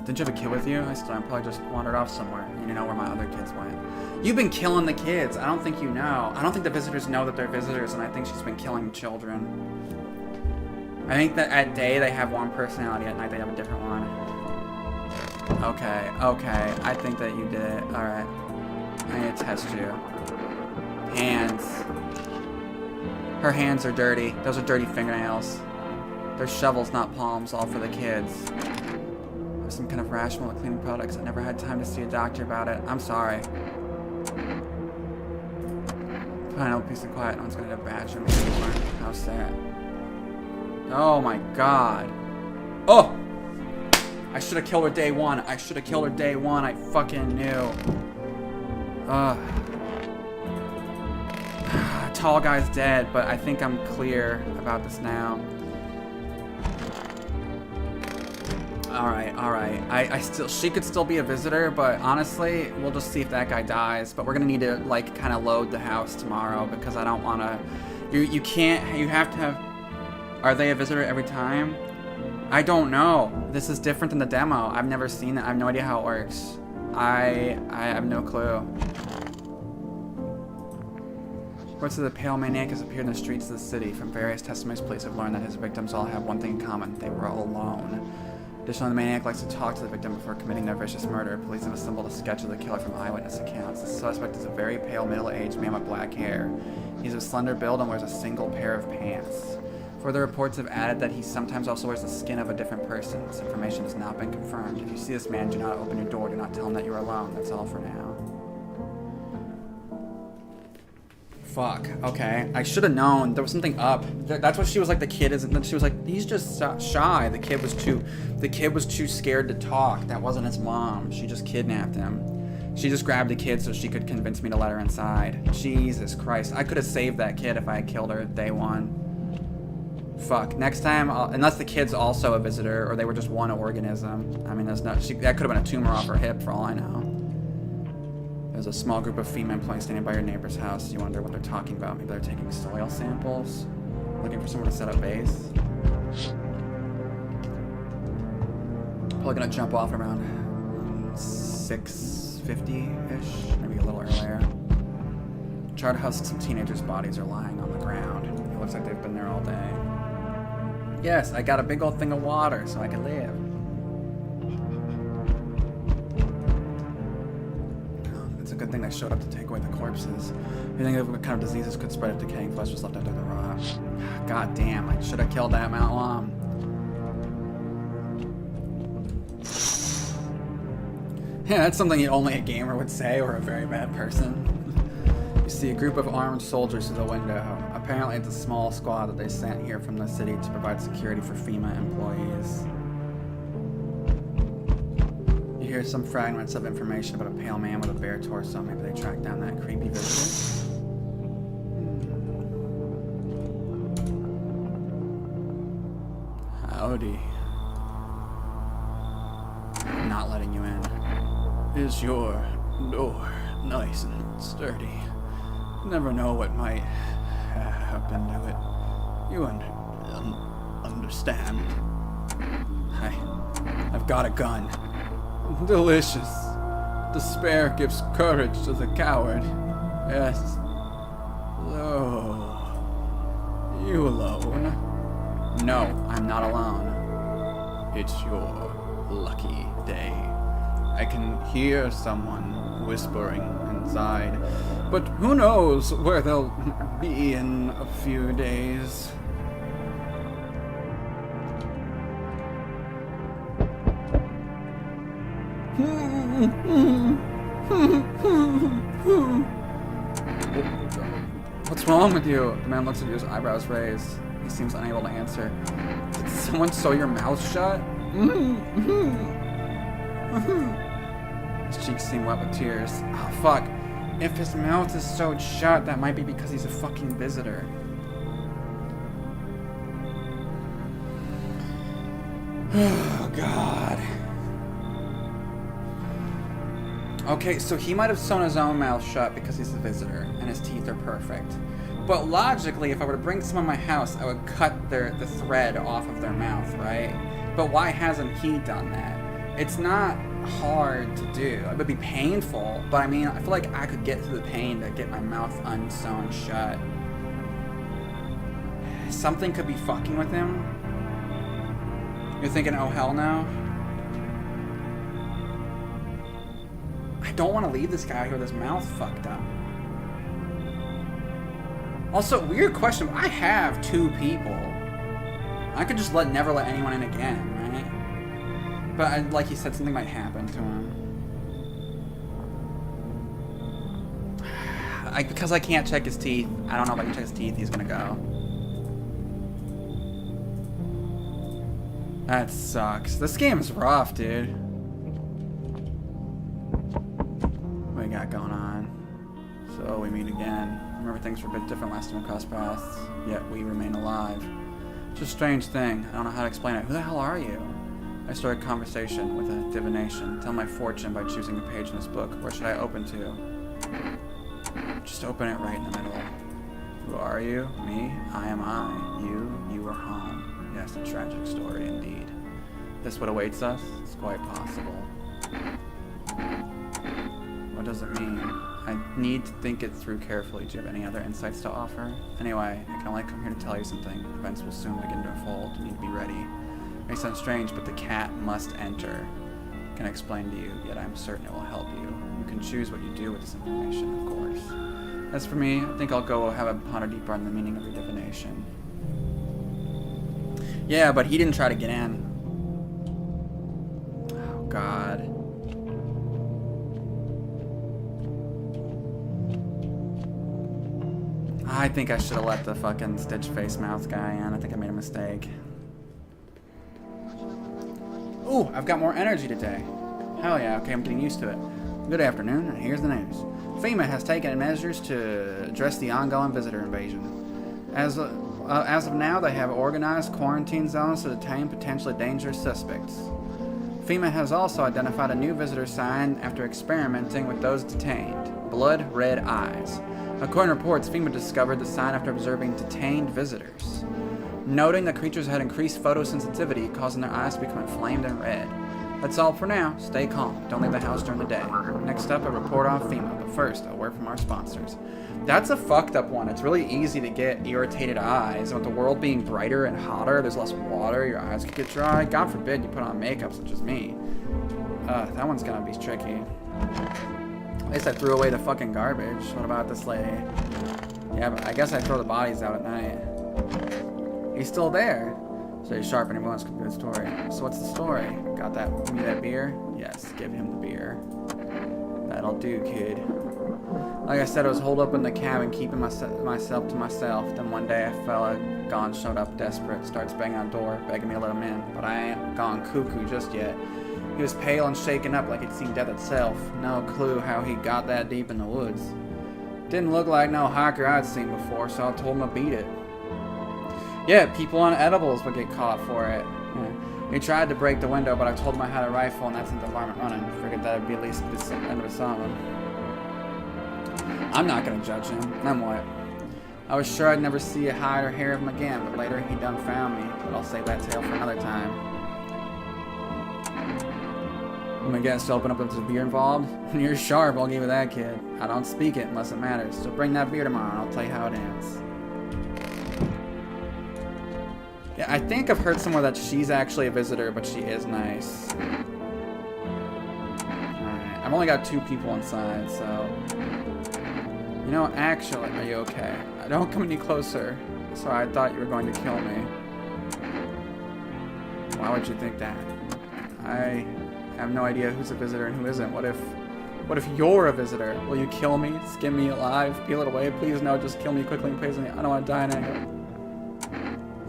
Didn't you have a kid with you? I probably just wandered off somewhere. You know where my other kids went. You've been killing the kids. I don't think you know. I don't think the visitors know that they're visitors, and I think she's been killing children. I think that at day they have one personality, at night they have a different one. Okay, okay. I think that you did it. Alright. I need to test you. Hands. Her hands are dirty. Those are dirty fingernails. They're shovels, not palms, all for the kids. There's some kind of rational cleaning products. I never had time to see a doctor about it. I'm sorry. Final piece of quiet. No one's gonna badger me anymore. How sad. Oh my God. Oh! I should have killed her day one. I should have killed her day one. I fucking knew. Tall guy's dead, but I think I'm clear about this now. Alright, alright. She could still be a visitor, but honestly, we'll just see if that guy dies. But we're gonna need to, like, kind of load the house tomorrow, because I don't want to... You can't... You have to have... Are they a visitor every time? I don't know. This is different than the demo. I've never seen it. I have no idea how it works. I have no clue. Reports of the pale maniac has appeared in the streets of the city. From various testimonies, police have learned that his victims all have one thing in common. They were all alone. Additionally, the maniac likes to talk to the victim before committing their vicious murder. Police have assembled a sketch of the killer from eyewitness accounts. The suspect is a very pale, middle-aged man with black hair. He's of slender build and wears a single pair of pants. Further reports have added that he sometimes also wears the skin of a different person. This information has not been confirmed. If you see this man, do not open your door. Do not tell him that you're alone. That's all for now. Fuck. Okay. I should have known. There was something up. That's what she was like. The kid isn't. She was like, he's just shy. The kid was too scared to talk. That wasn't his mom. She just kidnapped him. She just grabbed the kid so she could convince me to let her inside. Jesus Christ. I could have saved that kid if I had killed her day one. Fuck. Next time, unless the kid's also a visitor or they were just one organism. I mean, there's no. That could have been a tumor off her hip for all I know. There's a small group of female employees standing by your neighbor's house. You wonder what they're talking about. Maybe they're taking soil samples, looking for someone to set up base. Probably gonna jump off around 6:50-ish, maybe a little earlier. Chart house, some teenagers' bodies are lying on the ground. It looks like they've been there all day. Yes, I got a big old thing of water so I can live. It's a good thing they showed up to take away the corpses. You think of what kind of diseases could spread if decaying flesh was left under the rock? God damn, I should have killed that Mount Lam. Yeah, that's something only a gamer would say, or a very bad person. You see a group of armed soldiers through the window. Apparently it's a small squad that they sent here from the city to provide security for FEMA employees. You hear some fragments of information about a pale man with a bare torso. Maybe they tracked down that creepy visitor. Howdy. I'm not letting you in. Is your door nice and sturdy? Never know what might happen to it. You understand? I've got a gun. Delicious. Despair gives courage to the coward. Yes. Lo. You alone? No, I'm not alone. It's your lucky day. I can hear someone whispering inside, but who knows where they'll be in a few days. What's wrong with you? The man looks at you, his eyebrows raised. He seems unable to answer. Did someone sew your mouth shut? His cheeks seem wet with tears. Oh, fuck. If his mouth is sewed shut, that might be because he's a fucking visitor. Oh, God. Okay, so he might have sewn his own mouth shut because he's a visitor, and his teeth are perfect. But logically, if I were to bring someone to my house, I would cut the thread off of their mouth, right? But why hasn't he done that? It's not hard to do. It would be painful, but I mean, I feel like I could get through the pain to get my mouth unsewn shut. Something could be fucking with him. You're thinking, oh hell no? I don't want to leave this guy here with his mouth fucked up. Also, weird question. I have 2 people. I could just never let anyone in again, right? But like you said, something might happen to him. Because I can't check his teeth. I don't know if I can check his teeth. He's gonna go. That sucks. This game is rough, dude. What we got going on? So we meet again. Remember, things were a bit different last time we crossed paths, yet we remain alive. It's a strange thing. I don't know how to explain it. Who the hell are you? I start a conversation with a divination. Tell my fortune by choosing a page in this book. Where should I open to? Just open it right in the middle. Who are you? Me? I am I. You are home. Yes, a tragic story indeed. This what awaits us? It's quite possible. What does it mean? I need to think it through carefully. Do you have any other insights to offer? Anyway, I can only come here to tell you something. Events will soon begin to unfold. You need to be ready. May sound strange, but the cat must enter. I can explain to you, yet I'm certain it will help you. You can choose what you do with this information, of course. As for me, I think I'll go have a ponder deeper on the meaning of your divination. Yeah, but he didn't try to get in. Oh, God. I think I should have let the fucking Stitch face mouth guy in. I think I made a mistake. Ooh, I've got more energy today. Hell yeah, okay, I'm getting used to it. Good afternoon, and here's the news. FEMA has taken measures to address the ongoing visitor invasion. As of now, they have organized quarantine zones to detain potentially dangerous suspects. FEMA has also identified a new visitor sign after experimenting with those detained. Blood red eyes. According to reports, FEMA discovered the sign after observing detained visitors, noting the creatures had increased photosensitivity, causing their eyes to become inflamed and red. That's all for now. Stay calm. Don't leave the house during the day. Next up, a report on FEMA. But first, a word from our sponsors. That's a fucked up one. It's really easy to get irritated eyes. And with the world being brighter and hotter, there's less water, your eyes could get dry. God forbid you put on makeup, such as me. That one's gonna be tricky. At least I threw away the fucking garbage. What about this lady? Yeah, but I guess I throw the bodies out at night. He's still there. So he's sharp and he wants to complete the story. So what's the story? Got that? Give me that beer? Yes, give him the beer. That'll do, kid. Like I said, I was holed up in the cabin, keeping myself to myself. Then one day, a fella gone showed up desperate, starts banging on the door, begging me to let him in. But I ain't gone cuckoo just yet. He was pale and shaken up like he'd seen death itself. No clue how he got that deep in the woods. Didn't look like no hiker I'd seen before, so I told him to beat it. Yeah, people on edibles would get caught for it. Yeah. He tried to break the window, but I told him I had a rifle and that sent the varmint running. Figured that'd be at least the end of his song. I'm not gonna judge him. Then what? I was sure I'd never see a hide or hair of him again, but later he done found me. But I'll save that tale for another time. I'm gonna guess to open up if there's a beer involved. You're sharp, I'll give you that, kid. I don't speak it unless it matters. So bring that beer tomorrow and I'll tell you how it ends. Yeah, I think I've heard somewhere that she's actually a visitor, but she is nice. Alright, I've only got 2 people inside, so... You know, actually, are you okay? Don't come any closer. Sorry, I thought you were going to kill me. Why would you think that? I have no idea who's a visitor and who isn't. What if you're a visitor? Will you kill me? Skin me alive? Peel it away? Please no, just kill me quickly and please. I don't want to die in anger.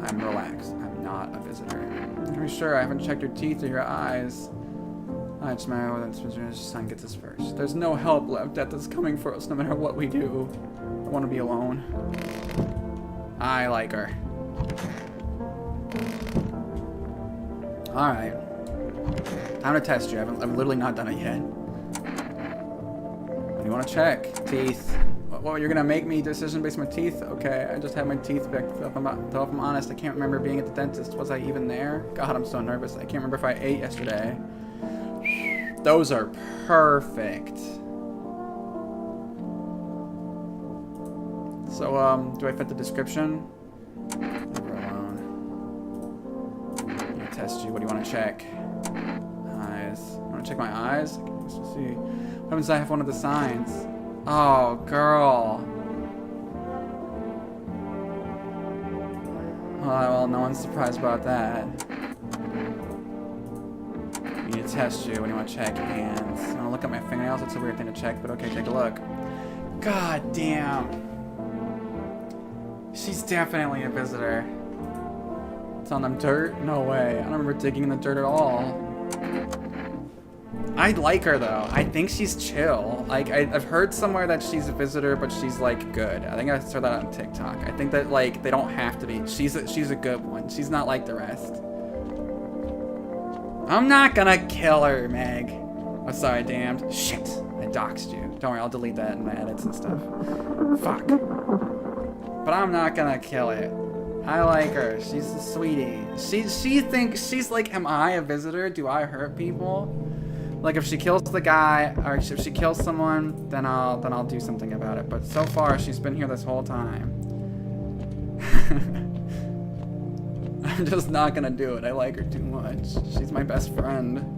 I'm relaxed. I'm not a visitor. Are you sure? I haven't checked your teeth or your eyes. I just matter whether the sun gets us first. There's no help left. Death is coming for us no matter what we do. I want to be alone. I like her. Alright. Time to test you. I've literally not done it yet. What do you want to check? Teeth. What, you're gonna make me decision based on my teeth? Okay, I just had my teeth back. If I'm honest, I can't remember being at the dentist. Was I even there? God, I'm so nervous. I can't remember if I ate yesterday. Those are perfect. So, do I fit the description? Leave her alone. I'm gonna test you. What do you want to check? Eyes. You want to check my eyes? Let's see. What happens if I have one of the signs? Oh, girl. Well, no one's surprised about that. I need to test you. What do you want to check? Hands. I want to look at my fingernails. It's a weird thing to check, but okay, take a look. God damn. She's definitely a visitor. It's on them dirt? No way. I don't remember digging in the dirt at all. I like her though. I think she's chill. Like I've heard somewhere that she's a visitor, but she's like good. I think I saw that on TikTok. I think that like they don't have to be. She's a good one. She's not like the rest. I'm not gonna kill her, Meg. Oh, sorry, damned. Shit, I doxed you. Don't worry, I'll delete that in my edits and stuff. Fuck. But I'm not gonna kill it. I like her. She's a sweetie. She thinks she's like, am I a visitor? Do I hurt people? Like if she kills the guy, or if she kills someone, then I'll do something about it. But so far, she's been here this whole time. I'm just not gonna do it. I like her too much. She's my best friend.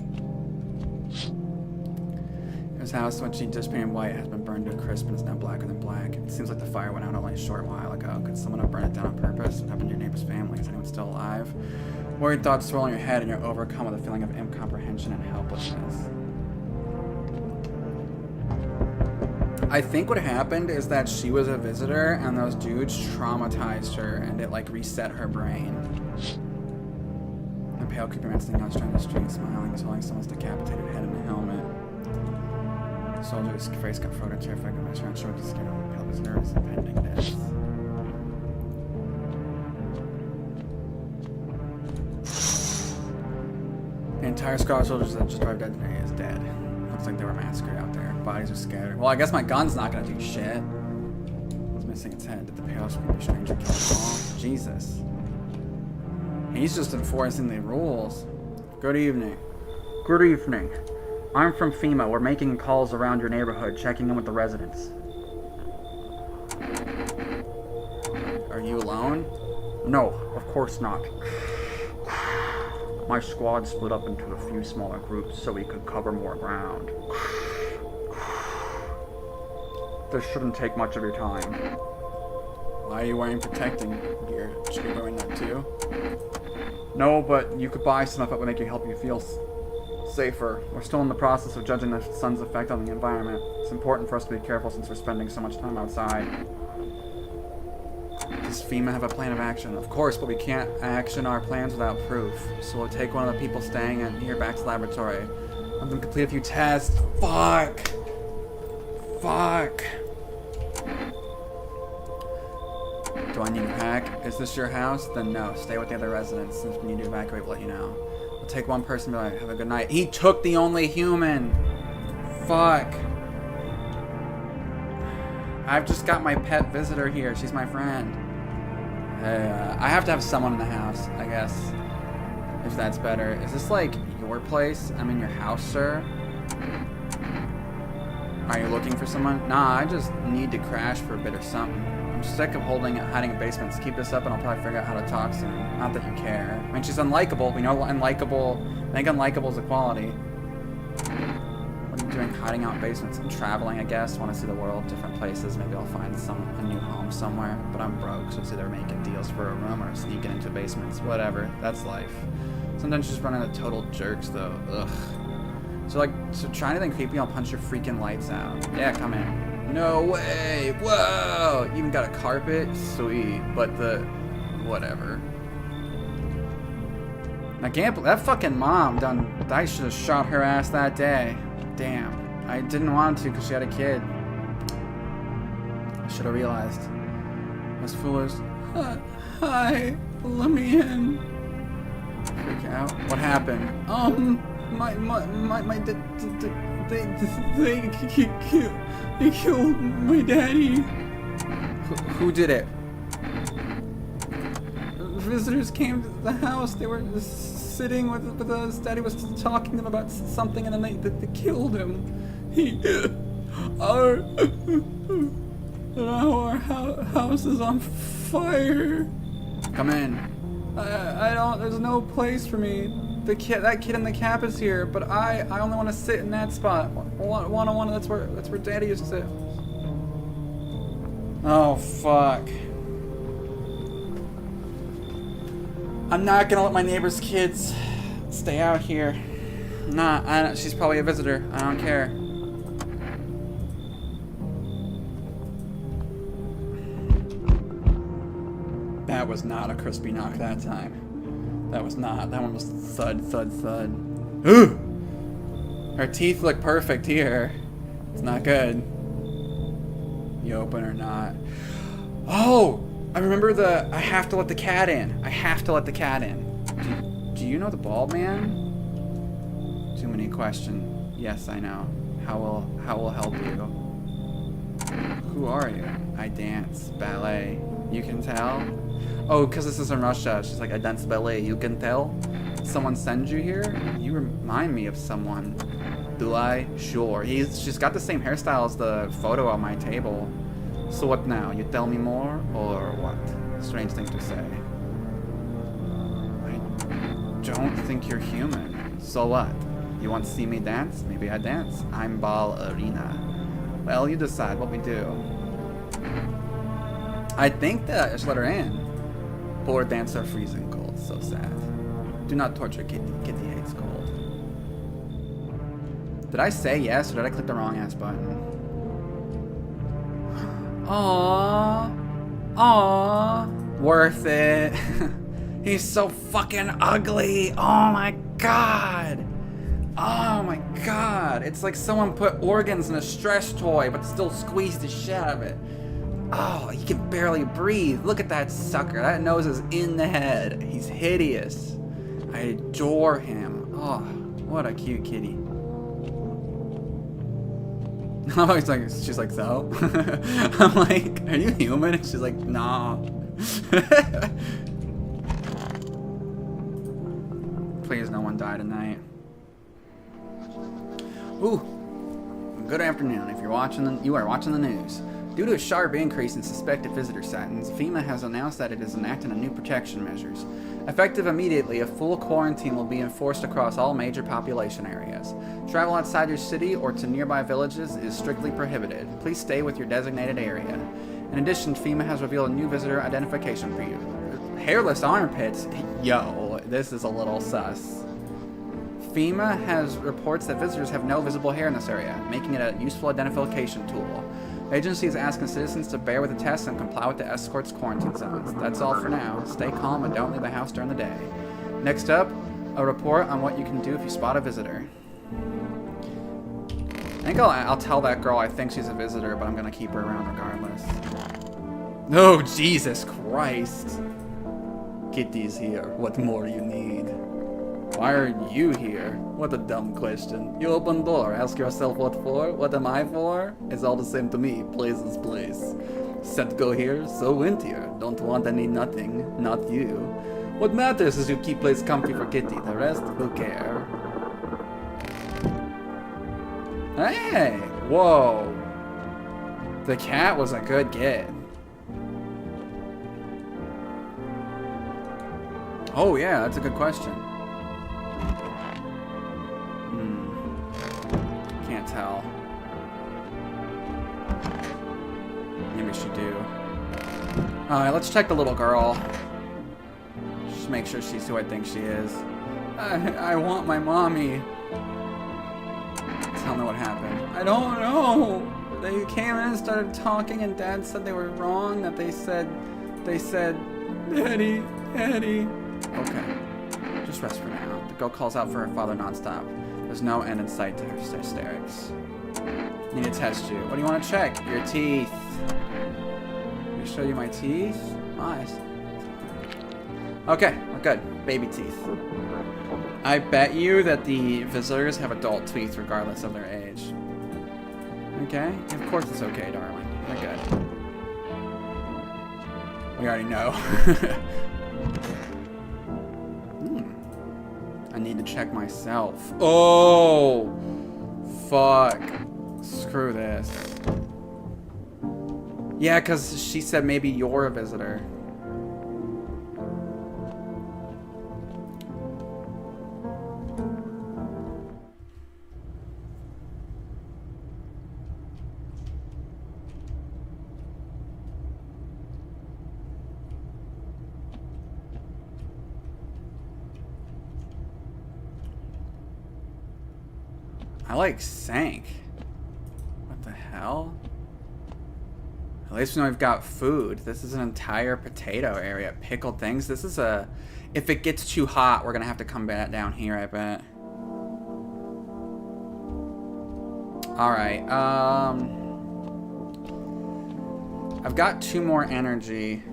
His house, when she just painted white, has been burned to a crisp and is now blacker than black. It seems like the fire went out only a short while ago. Could someone have burned it down on purpose? What happened to your neighbor's family? Is anyone still alive? Worried thoughts swirl in your head and you're overcome with a feeling of incomprehension and helplessness. I think what happened is that she was a visitor and those dudes traumatized her and it like reset her brain. A pale creepy man sitting on the street smiling is holding someone's decapitated head in a helmet. The soldier's face got frozen, terrified of my showed his skin over pale, his nervous impending death. The entire squad of soldiers that just arrived at today is dead. Looks like they were massacred out there. Bodies are scattered. Well, I guess my gun's not gonna do shit. It's missing its head. Did the pale screaming stranger kill us all? Jesus. He's just enforcing the rules. Good evening. Good evening. I'm from FEMA. We're making calls around your neighborhood, checking in with the residents. Are you alone? No, of course not. My squad split up into a few smaller groups so we could cover more ground. This shouldn't take much of your time. Why are you wearing protecting gear? Should we be wearing that too? No, but you could buy some if it would help you feel safer. We're still in the process of judging the sun's effect on the environment. It's important for us to be careful since we're spending so much time outside. Does FEMA have a plan of action? Of course, but we can't action our plans without proof. So we'll take one of the people staying in here back to the laboratory. Let them complete a few tests. Fuck! Fuck! Do I need to pack? Is this your house? Then no. Stay with the other residents. If we need to evacuate, we'll let you know. We'll take one person and be like, have a good night. He took the only human! Fuck! I've just got my pet visitor here. She's my friend. I have to have someone in the house, I guess. If that's better. Is this like your place? I'm in your house, sir. Are you looking for someone? Nah, I just need to crash for a bit or something. I'm sick of hiding in basements. Keep this up and I'll probably figure out how to talk soon. Not that you care. I mean, she's unlikable. We know unlikable. I think unlikable is a quality. What are you doing hiding out in basements? I'm traveling, I guess. Want to see the world, different places. Maybe I'll find a new home somewhere. But I'm broke, so it's either making deals for a room or sneaking into basements. Whatever. That's life. Sometimes you just run into total jerks, though. Ugh. So try anything creepy, I'll punch your freaking lights out. Yeah, come in. No way! Whoa! You even got a carpet? Sweet. But whatever. I can't. That fucking mom done. I should have shot her ass that day. Damn. I didn't want to because she had a kid. I should have realized. As foolish. Hi. Let me in. Freak out. What happened? They killed my daddy. Who did it? Visitors came to the house. They were sitting with us. Daddy was talking to them about something, and then they killed him. Our house is on fire. Come in. I don't. There's no place for me. That kid in the cap is here, but I only want to sit in that spot. One. That's where Daddy used to sit. Oh fuck. I'm not gonna let my neighbor's kids stay out here. Nah, she's probably a visitor. I don't care. That was not a crispy knock that time. That was not. That one was thud, thud, thud. Ooh! Her teeth look perfect here. It's not good. You open or not. Oh! I remember I have to let the cat in. I have to let the cat in. Do you know the bald man? Too many questions. Yes, I know. How will help you? Who are you? I dance. Ballet. You can tell? Oh, because this is in Russia. She's like, I dance ballet. You can tell? Someone sends you here? You remind me of someone. Do I? Sure. She's got the same hairstyle as the photo on my table. So what now? You tell me more? Or what? Strange thing to say. I don't think you're human. So what? You want to see me dance? Maybe I dance. I'm ballerina. Well, you decide what we do. I think that I should let her in. Poor dancer freezing cold. So sad. Do not torture Kitty. Kitty hates cold. Did I say yes or did I click the wrong ass button? Aww. Aww. Worth it. He's so fucking ugly. Oh my god. Oh my god. It's like someone put organs in a stress toy but still squeezed the shit out of it. Oh, he can barely breathe. Look at that sucker. That nose is in the head. He's hideous. I adore him. Oh, what a cute kitty. Oh, she's like, so? I'm like, are you human? And she's like, nah. Please, no one die tonight. Ooh. Good afternoon. If you are watching the news. Due to a sharp increase in suspected visitor sightings, FEMA has announced that it is enacting new protection measures. Effective immediately, a full quarantine will be enforced across all major population areas. Travel outside your city or to nearby villages is strictly prohibited. Please stay with your designated area. In addition, FEMA has revealed a new visitor identification for you. Hairless armpits? Yo, this is a little sus. FEMA has reports that visitors have no visible hair in this area, making it a useful identification tool. The agency is asking citizens to bear with the tests and comply with the escort's quarantine zones. That's all for now. Stay calm and don't leave the house during the day. Next up, a report on what you can do if you spot a visitor. I think I'll tell that girl I think she's a visitor, but I'm going to keep her around regardless. Oh, Jesus Christ. Kitty's here. What more do you need? Why are you here? What a dumb question. You open door, ask yourself what for? What am I for? It's all the same to me. Place is place. Set go here, so went here. Don't want any nothing, not you. What matters is you keep place comfy for Kitty. The rest, who care? Hey! Whoa! The cat was a good get. Oh yeah, that's a good question. Can't tell. Maybe she do. Alright, let's check the little girl. Just make sure she's who I think she is. I want my mommy. Tell me what happened. I don't know. They came in and started talking and Dad said they were wrong, that they said, Daddy, Daddy. Okay. Just rest for now. The girl calls out for her father nonstop. There's no end in sight to her hysterics. Need to test you. What do you want to check? Your teeth. Let me show you my teeth. Nice. Okay, we're good. Baby teeth. I bet you that the visitors have adult teeth regardless of their age. Okay? Of course it's okay, darling. We're good. We already know. I need to check myself. Oh! Fuck. Screw this. Yeah, because she said maybe you're a visitor. I like sank. What the hell? At least we know we've got food. This is an entire potato area. Pickled things. This is a... If it gets too hot, we're gonna have to come back down here, I bet. Alright, I've got 2 more energy.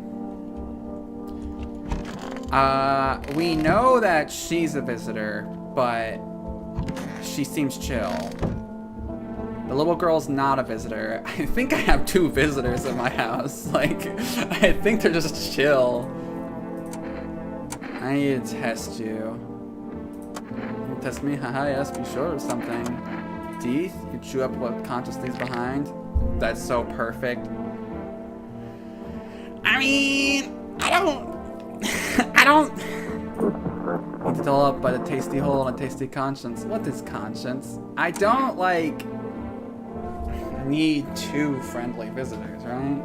We know that she's a visitor, but she seems chill. The little girl's not a visitor. I think I have 2 visitors in my house. Like, I think they're just chill. I need to test you. You test me? Haha, yes, be sure of something. Teeth? You chew up what conscious leaves behind? That's so perfect. I mean, I don't need to fill up by the tasty hole and a tasty conscience. What is conscience? I don't, like, need 2 friendly visitors, right?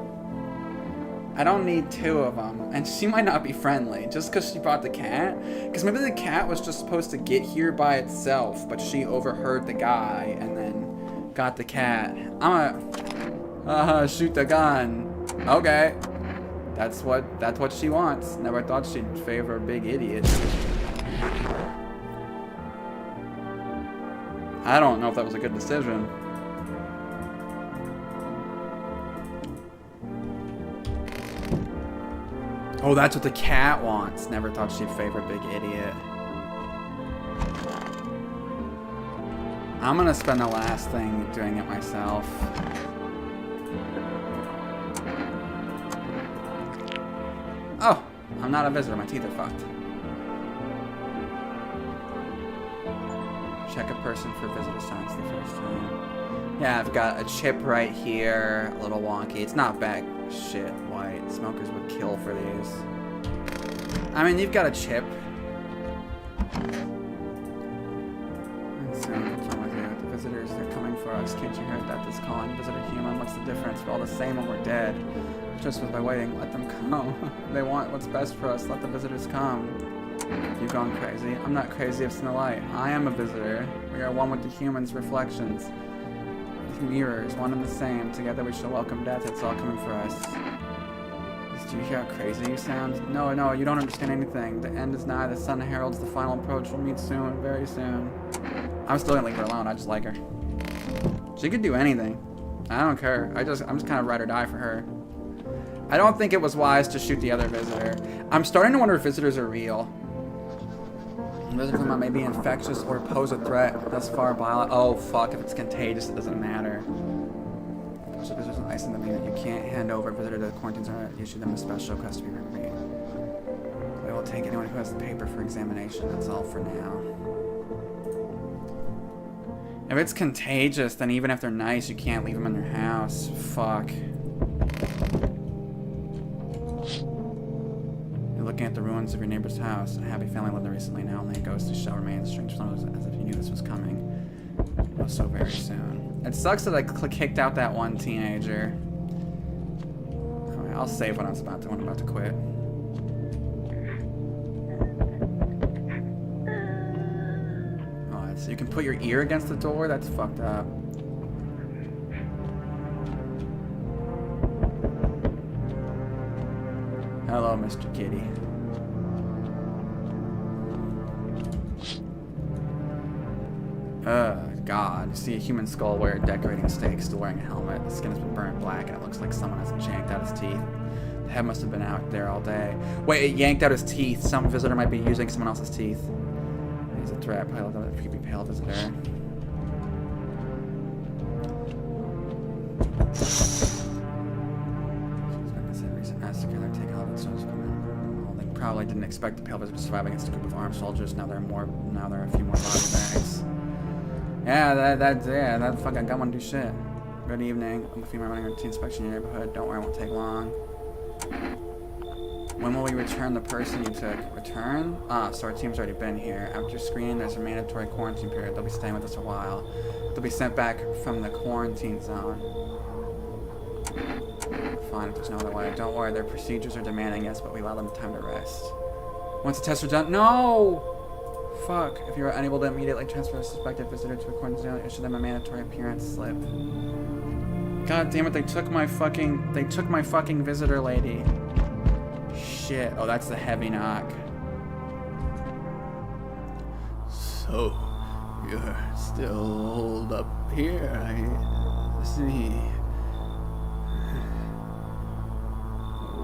I don't need 2 of them. And she might not be friendly just because she brought the cat. Because maybe the cat was just supposed to get here by itself, but she overheard the guy and then got the cat. Shoot the gun. Okay. That's what she wants. Never thought she'd favor a big idiot. I don't know if that was a good decision. Oh, that's what the cat wants. Never thought she'd favor a big idiot. I'm gonna spend the last thing doing it myself. Oh, I'm not a visitor. My teeth are fucked. Check a person for visitor signs the first time. Yeah, I've got a chip right here. A little wonky. It's not bad. Shit, white. Smokers would kill for these. I mean, you've got a chip. The visitors, they're coming for us. Can't you hear that? This calling visitor human. What's the difference? We're all the same when we're dead. Just by waiting, let them come. They want what's best for us. Let the visitors come. You've gone crazy. I'm not crazy. I've seen the light. I am a visitor. We are one with the humans' reflections. Mirrors, one and the same. Together we shall welcome death. It's all coming for us. Do you hear how crazy you sound? No, you don't understand anything. The end is nigh. The sun heralds the final approach. We'll meet soon, very soon. I'm still gonna leave her alone. I just like her. She could do anything. I don't care. I'm just kind of ride or die for her. I don't think it was wise to shoot the other visitor. I'm starting to wonder if visitors are real. Visitors may be infectious or pose a threat. Thus far, oh fuck! If it's contagious, it doesn't matter. So visitors and ice in the mean that you can't hand over a visitor to the quarantine center. Issue them a special request to be removed. We will take anyone who has the paper for examination. That's all for now. If it's contagious, then even if they're nice, you can't leave them in their house. Fuck. You're looking at the ruins of your neighbor's house. A happy family lived there recently. Now only a ghost shall remain. Strange knows as if you knew this was coming. It was so very soon. It sucks that I kicked out that one teenager. Alright, I'll save when I'm about to quit. Oh, so you can put your ear against the door? That's fucked up. Hello, Mr. Kitty. God. You see a human skull wear decorating a stake, still wearing a helmet. The skin has been burnt black, and it looks like someone has yanked out his teeth. The head must have been out there all day. Wait, it yanked out his teeth. Some visitor might be using someone else's teeth. He's a threat. Probably another creepy pale visitor. They probably didn't expect the pale visitor to survive against a group of armed soldiers. Now there are a few more body bags. Yeah, that fucking gun won't do shit. Good evening. I'm a female running a routine inspection in your neighborhood. Don't worry, it won't take long. When will we return the person you took? Return? So our team's already been here. After screening, there's a mandatory quarantine period. They'll be staying with us a while. They'll be sent back from the quarantine zone. Fine, if there's no other way. Don't worry, their procedures are demanding, yes, but we allow them time to rest. Once the tests are done— No! Fuck. If you are unable to immediately transfer a suspected visitor to a quarantine zone, issue them a mandatory appearance slip. God damn it, they took my fucking visitor lady. Shit. Oh, that's the heavy knock. So, you're still holed up here, I see.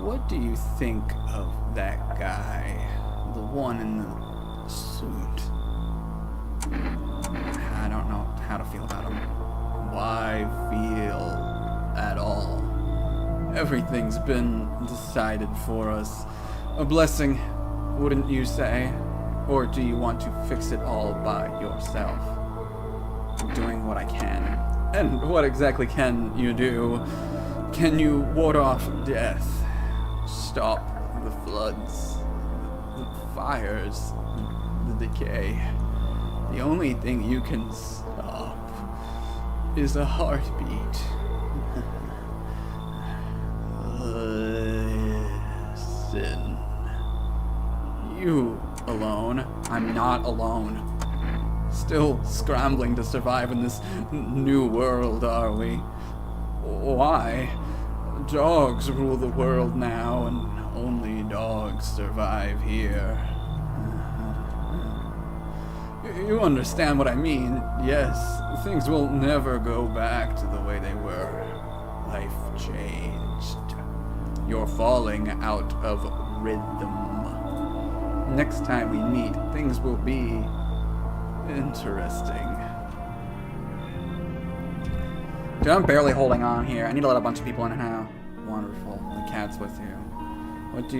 What do you think of that guy? The one in the suit. I don't know how to feel about him. Why feel at all? Everything's been decided for us. A blessing, wouldn't you say? Or do you want to fix it all by yourself? I'm doing what I can. And what exactly can you do? Can you ward off death? Stop the floods, the fires, the decay. The only thing you can stop is a heartbeat. Listen. You alone? I'm not alone. Still scrambling to survive in this new world, are we? Why? Dogs rule the world now, and only dogs survive here. You understand what I mean? Yes, things will never go back to the way they were. Life changed. You're falling out of rhythm. Next time we meet, things will be interesting. Dude, I'm barely holding on here. I need to let a bunch of people in now. Wonderful. The cat's with you. What do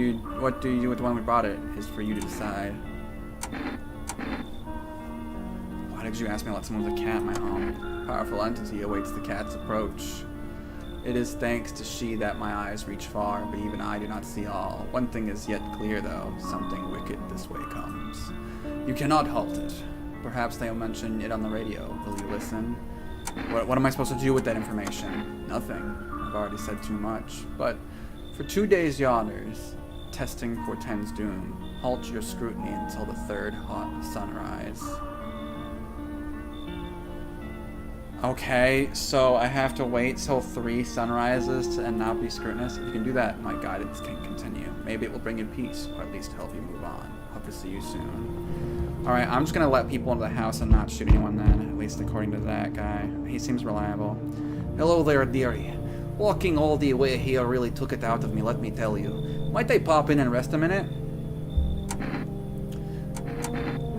you do with the one we brought? It is for you to decide. Why did you ask me to let someone with a cat in my home? Powerful entity awaits the cat's approach. It is thanks to she that my eyes reach far, but even I do not see all. One thing is yet clear, though. Something wicked this way comes. You cannot halt it. Perhaps they'll mention it on the radio. Will you listen? What am I supposed to do with that information? Nothing. I've already said too much. But for 2 days yonders, testing portends doom. Halt your scrutiny until the third hot sunrise. Okay, so I have to wait till 3 sunrises and not be scrutinous. If you can do that, my guidance can continue. Maybe it will bring you peace, or at least help you move on. Hope to see you soon. Alright, I'm just gonna let people into the house and not shoot anyone then, at least according to that guy. He seems reliable. Hello there, dearie. Walking all the way here really took it out of me, let me tell you. Might I pop in and rest a minute?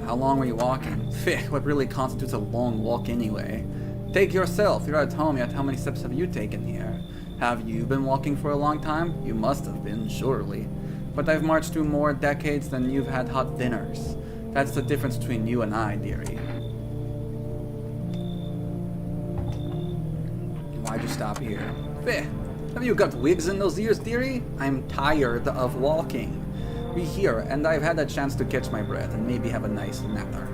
How long were you walking? What really constitutes a long walk anyway? Take yourself, you're at home, yet how many steps have you taken here? Have you been walking for a long time? You must have been, surely. But I've marched through more decades than you've had hot dinners. That's the difference between you and I, dearie. Why'd you stop here? Have you got wigs in those ears, dearie? I'm tired of walking. Be here, and I've had a chance to catch my breath and maybe have a nice nather.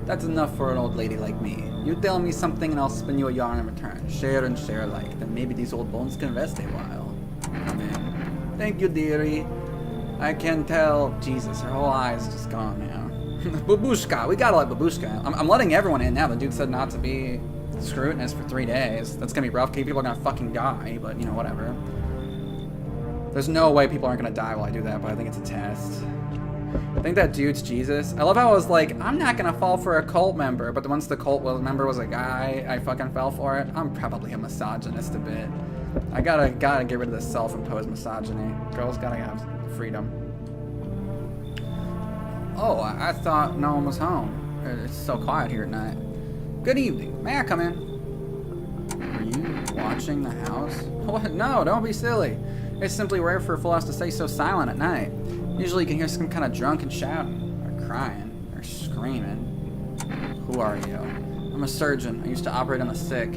That's enough for an old lady like me. You tell me something and I'll spin you a yarn in return. Share and share alike. Then maybe these old bones can rest a while. Come in. Thank you, dearie. I can tell. Jesus, her whole eye's just gone now. Babushka. We gotta let Babushka. I'm letting everyone in now. The dude said not to be scrutinous for 3 days. That's gonna be rough. People are gonna fucking die, but you know, whatever. There's no way people aren't gonna die while I do that, but I think it's a test. I think that dude's Jesus. I love how I was like, I'm not gonna fall for a cult member, but once the cult member was a guy, I fucking fell for it. I'm probably a misogynist a bit. I gotta get rid of this self-imposed misogyny. Girls gotta have freedom. Oh, I thought no one was home. It's so quiet here at night. Good evening. May I come in? Are you watching the house? What? No, don't be silly. It's simply rare for a full house to stay so silent at night. Usually you can hear some kind of drunken shouting, or crying, or screaming. Who are you? I'm a surgeon. I used to operate on the sick.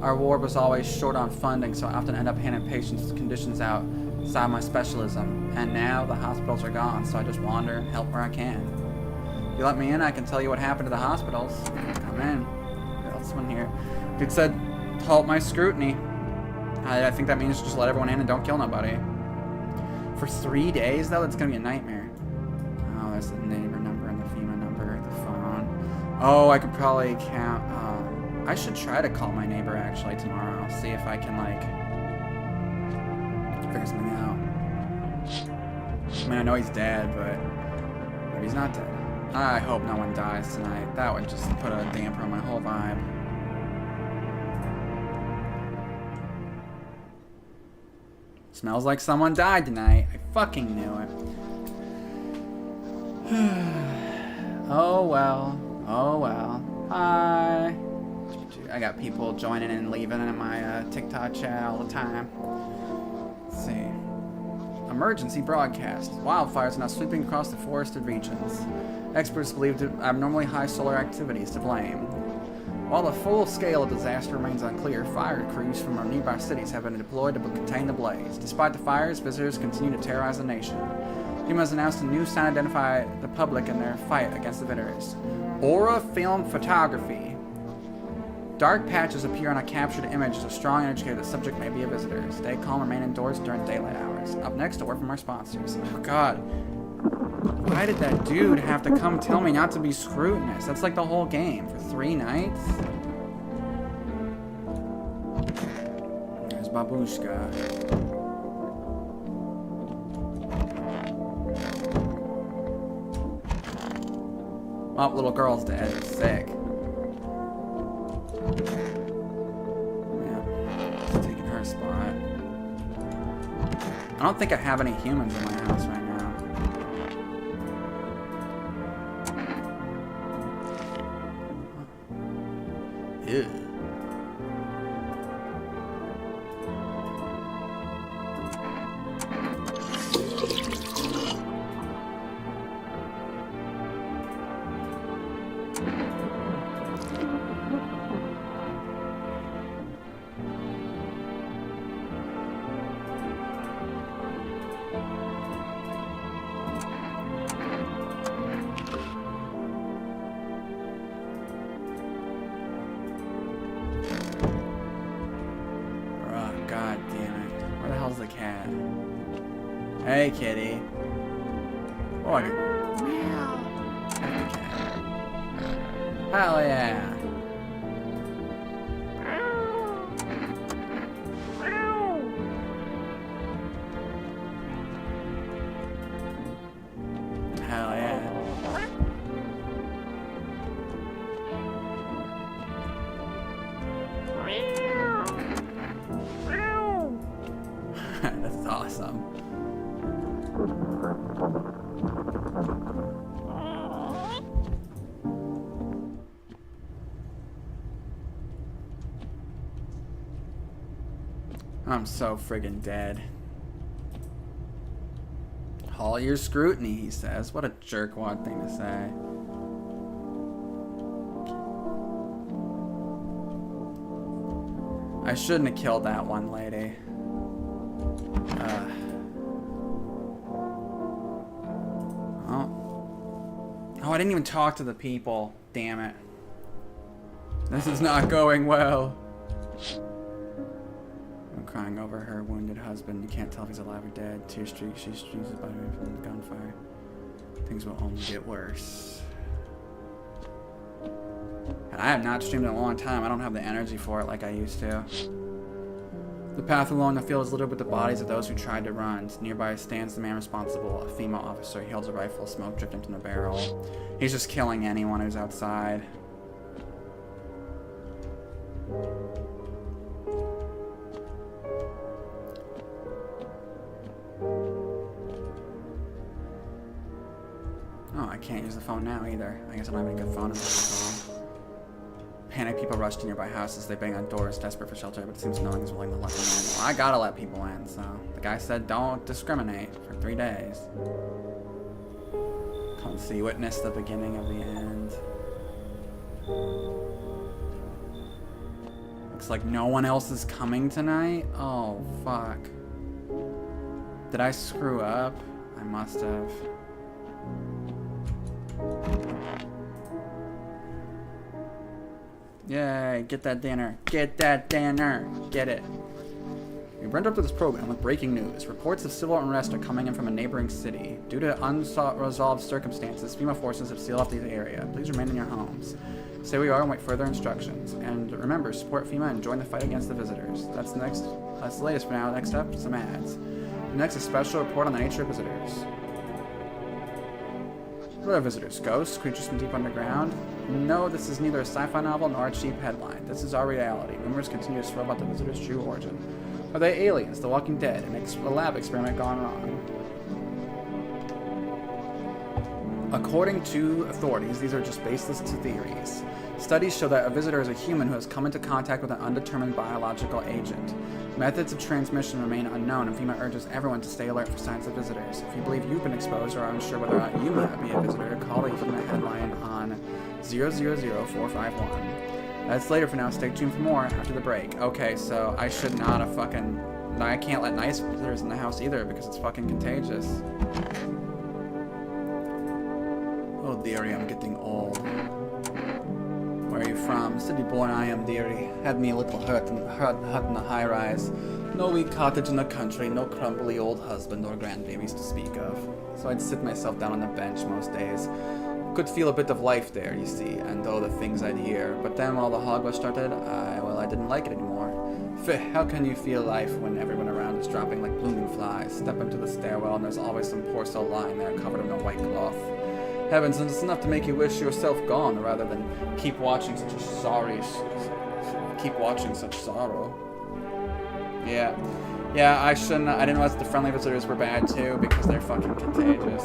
Our ward was always short on funding, so I often end up handing patients' conditions outside my specialism. And now the hospitals are gone, so I just wander and help where I can. If you let me in, I can tell you what happened to the hospitals. Come in. There's someone here. Dude said, halt my scrutiny. I think that means just let everyone in and don't kill nobody. For 3 days, though, that's gonna be a nightmare. Oh, there's the neighbor number and the FEMA number, the phone. Oh, I could probably count. I should try to call my neighbor actually tomorrow. See if I can like figure something out. I mean, I know he's dead, but maybe he's not dead. I hope no one dies tonight. That would just put a damper on my whole vibe. Smells like someone died tonight. I fucking knew it. Oh well. Oh well. Hi. I got people joining and leaving in my TikTok chat all the time. Let's see. Emergency broadcast. Wildfires are now sweeping across the forested regions. Experts believe abnormally high solar activity is to blame. While the full scale of disaster remains unclear, fire crews from our nearby cities have been deployed to contain the blaze. Despite the fires, visitors continue to terrorize the nation. FEMA has announced a new sign to identify the public in their fight against the visitors. Aura Film Photography. Dark patches appear on a captured image as a strong indicator the subject may be a visitor. Stay calm, remain indoors during daylight hours. Up next, a word from our sponsors. Oh god. Why did that dude have to come tell me not to be scrutinous? That's like the whole game for 3 nights? There's Babushka. Oh, little girl's dead. Sick. Yeah, it's taking her spot. I don't think I have any humans in my house right now. Ew. Hey, kitty. Oh, I can... Meow. Hell yeah. Hell yeah. That's awesome. I'm so friggin' dead. All your scrutiny, he says. What a jerkwad thing to say. I shouldn't have killed that one lady. Oh, I didn't even talk to the people. Damn it. This is not going well. I'm crying over her wounded husband. You can't tell if he's alive or dead. Tear streaks. She streaks his body from the gunfire. Things will only get worse. And I have not streamed in a long time. I don't have the energy for it like I used to. The path along the field is littered with the bodies of those who tried to run. Nearby stands the man responsible, a female officer. He holds a rifle, smoke dripping from the barrel. He's just killing anyone who's outside. Oh, I can't use the phone now either. I guess I don't have any good phone numbers. Panicked people rush to nearby houses. They bang on doors, desperate for shelter, but it seems no one is willing to let them in. Well, I gotta let people in, so the guy said don't discriminate for 3 days. Come see, witness the beginning of the end. Looks like no one else is coming tonight? Oh, fuck. Did I screw up? I must have. Yay, get that dinner. Get that dinner. Get it. We burned up to this program with breaking news. Reports of civil unrest are coming in from a neighboring city. Due to unresolved circumstances, FEMA forces have sealed off the area. Please remain in your homes. Stay where you are and wait further instructions. And remember, support FEMA and join the fight against the visitors. That's the latest for now. Next up, some ads. Next, a special report on the nature of visitors. What are visitors? Ghosts? Creatures from deep underground? No, this is neither a sci-fi novel nor a cheap headline. This is our reality. Rumors continue to swirl about the visitors' true origin. Are they aliens, the Walking Dead, a lab experiment gone wrong? According to authorities, these are just baseless theories. Studies show that a visitor is a human who has come into contact with an undetermined biological agent. Methods of transmission remain unknown, and FEMA urges everyone to stay alert for signs of visitors. If you believe you've been exposed or are unsure whether or not you might be a visitor, call the FEMA headline on 000451. That's later for now. Stay tuned for more after the break. Okay, so I should not have fucking... I can't let nice visitors in the house either because it's fucking contagious. Oh, dearie, I'm getting old. Where are you from? City born I am, dearie. Had me a little hut in the high rise. No wee cottage in the country, no crumbly old husband or grandbabies to speak of. So I'd sit myself down on the bench most days. Could feel a bit of life there, you see, and all the things I'd hear. But then while the hogwash started, I didn't like it anymore. How can you feel life when everyone around is dropping like blooming flies? Step into the stairwell and there's always some poor soul lying there covered in a white cloth. Heavens, and it's enough to make you wish yourself gone rather than keep watching such sorrow. Yeah, I shouldn't. I didn't realize the friendly visitors were bad too because they're fucking contagious.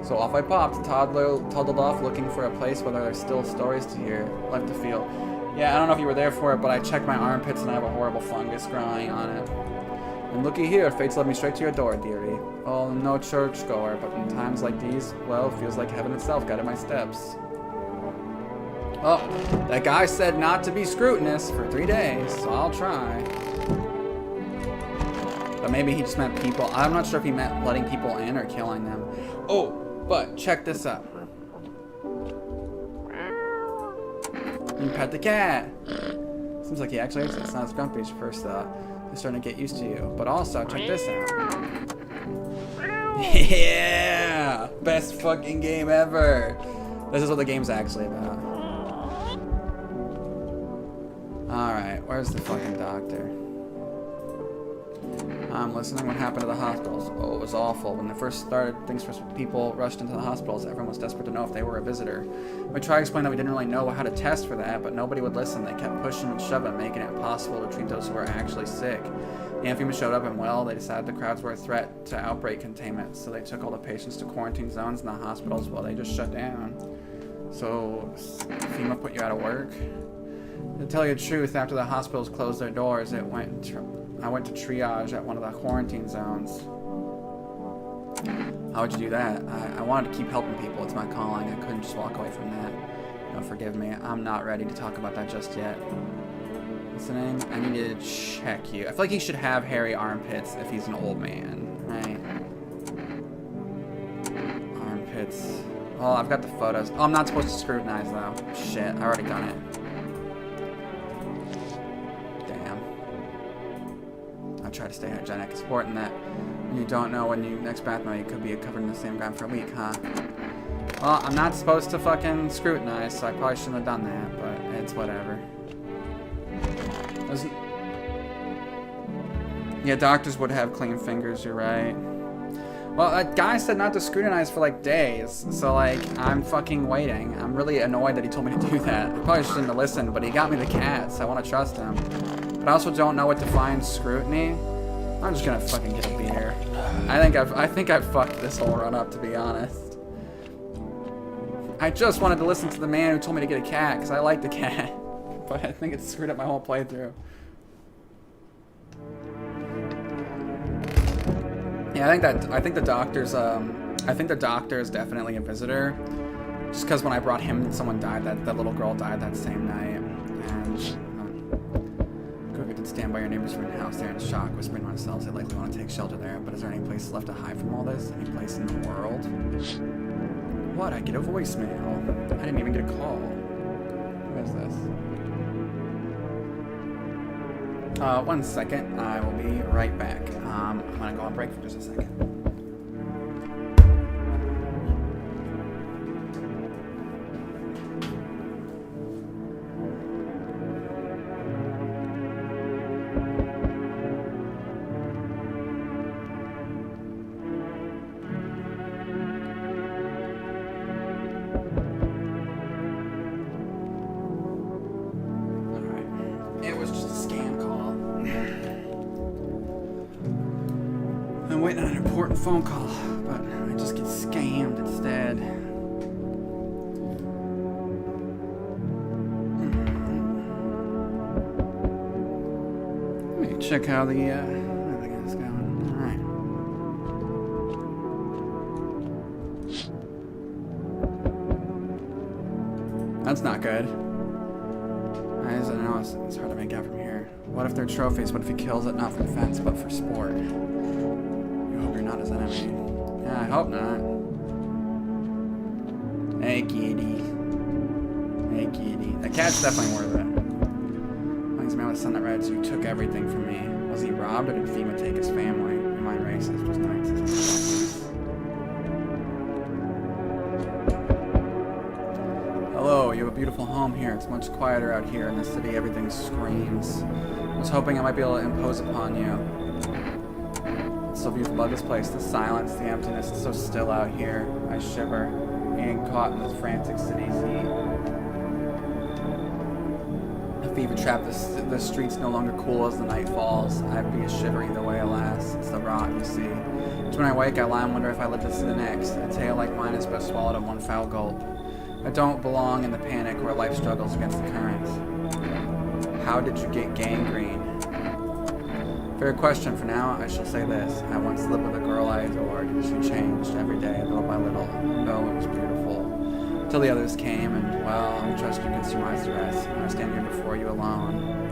So off I popped, toddled off looking for a place where there are still stories to hear, life to feel. Yeah, I don't know if you were there for it, but I checked my armpits and I have a horrible fungus growing on it. And looky here, fate's led me straight to your door, dearie. Oh, no churchgoer, but in times like these, well, feels like heaven itself guided my steps. Oh, that guy said not to be scrutinous for 3 days, so I'll try. But maybe he just meant people. I'm not sure if he meant letting people in or killing them. Oh, but check this out. You pet the cat. Seems like he actually is. It's not as grumpy as you first thought. He's starting to get used to you. But also, check this out. Yeah! Best fucking game ever. This is what the game's actually about. Alright, where's the fucking doctor? I'm listening. What happened to the hospitals? Oh, it was awful. When they first started, people rushed into the hospitals. Everyone was desperate to know if they were a visitor. We tried to explain that we didn't really know how to test for that, but nobody would listen. They kept pushing and shoving, making it impossible to treat those who were actually sick. The FEMA showed up and, well, they decided the crowds were a threat to outbreak containment, so they took all the patients to quarantine zones in the hospitals while they just shut down. So, FEMA put you out of work? To tell you the truth, after the hospitals closed their doors, I went to triage at one of the quarantine zones. How would you do that? I wanted to keep helping people. It's my calling. I couldn't just walk away from that. No, forgive me. I'm not ready to talk about that just yet. Listening? I need to check you. I feel like he should have hairy armpits if he's an old man, right? Armpits. Oh, I've got the photos. Oh, I'm not supposed to scrutinize, though. Shit, I already done it. I try to stay hygienic. It's important that when you don't know when you next bath you could be covered in the same ground for a week, huh? Well, I'm not supposed to fucking scrutinize, so I probably shouldn't have done that, but it's whatever. Yeah, doctors would have clean fingers, you're right. Well, that guy said not to scrutinize for like days, so like, I'm fucking waiting. I'm really annoyed that he told me to do that. I probably shouldn't have listened, but he got me the cat, so I want to trust him. But I also don't know what defines scrutiny. I'm just gonna fucking get a beer. I think I've fucked this whole run up, to be honest. I just wanted to listen to the man who told me to get a cat, because I like the cat. But I think it's screwed up my whole playthrough. Yeah, I think the doctor is definitely a visitor. Just because when I brought him, someone died. That little girl died that same night, and stand by your neighbor's front house there in shock, whispering to ourselves they likely want to take shelter there. But is there any place left to hide from all this? Any place in the world? What? I get a voicemail. I didn't even get a call. What is this? 1 second. I will be right back. I'm gonna go on break for just a second. I'm waiting on an important phone call, but I just get scammed instead. Let me check how the everything is going. Alright. That's not good. I know it's hard to make out from here. What if they're trophies? What if he kills it not for defense, but for sport? You hope you're not his enemy. Yeah, I hope not. Hey, kitty. Hey, kitty. That cat's definitely worth it. He's a man with a son that rides you. Took everything from me. Was he robbed or did FEMA take his family? Am I racist? Just nice. Hello, you have a beautiful beautiful home here. It's much quieter out here in the city. Everything screams. I was hoping I might be able to impose upon you. It's so beautiful about this place. The silence, the emptiness. It's so still out here. I shiver, being caught in this frantic city's heat. A fever trap. The streets no longer cool as the night falls. I'd be a shiver either way, alas. It's the rot, you see. It's when I wake, I lie and wonder if I live to see the next. A tale like mine is best swallowed in one foul gulp. I don't belong in the panic where life struggles against the current. How did you get gangrene? Fair question. For now, I shall say this. I once lived with a girl I adored. She changed every day, little by little. No, it was beautiful. Till the others came, and, well, I trust you can surmise the rest. I stand here before you alone.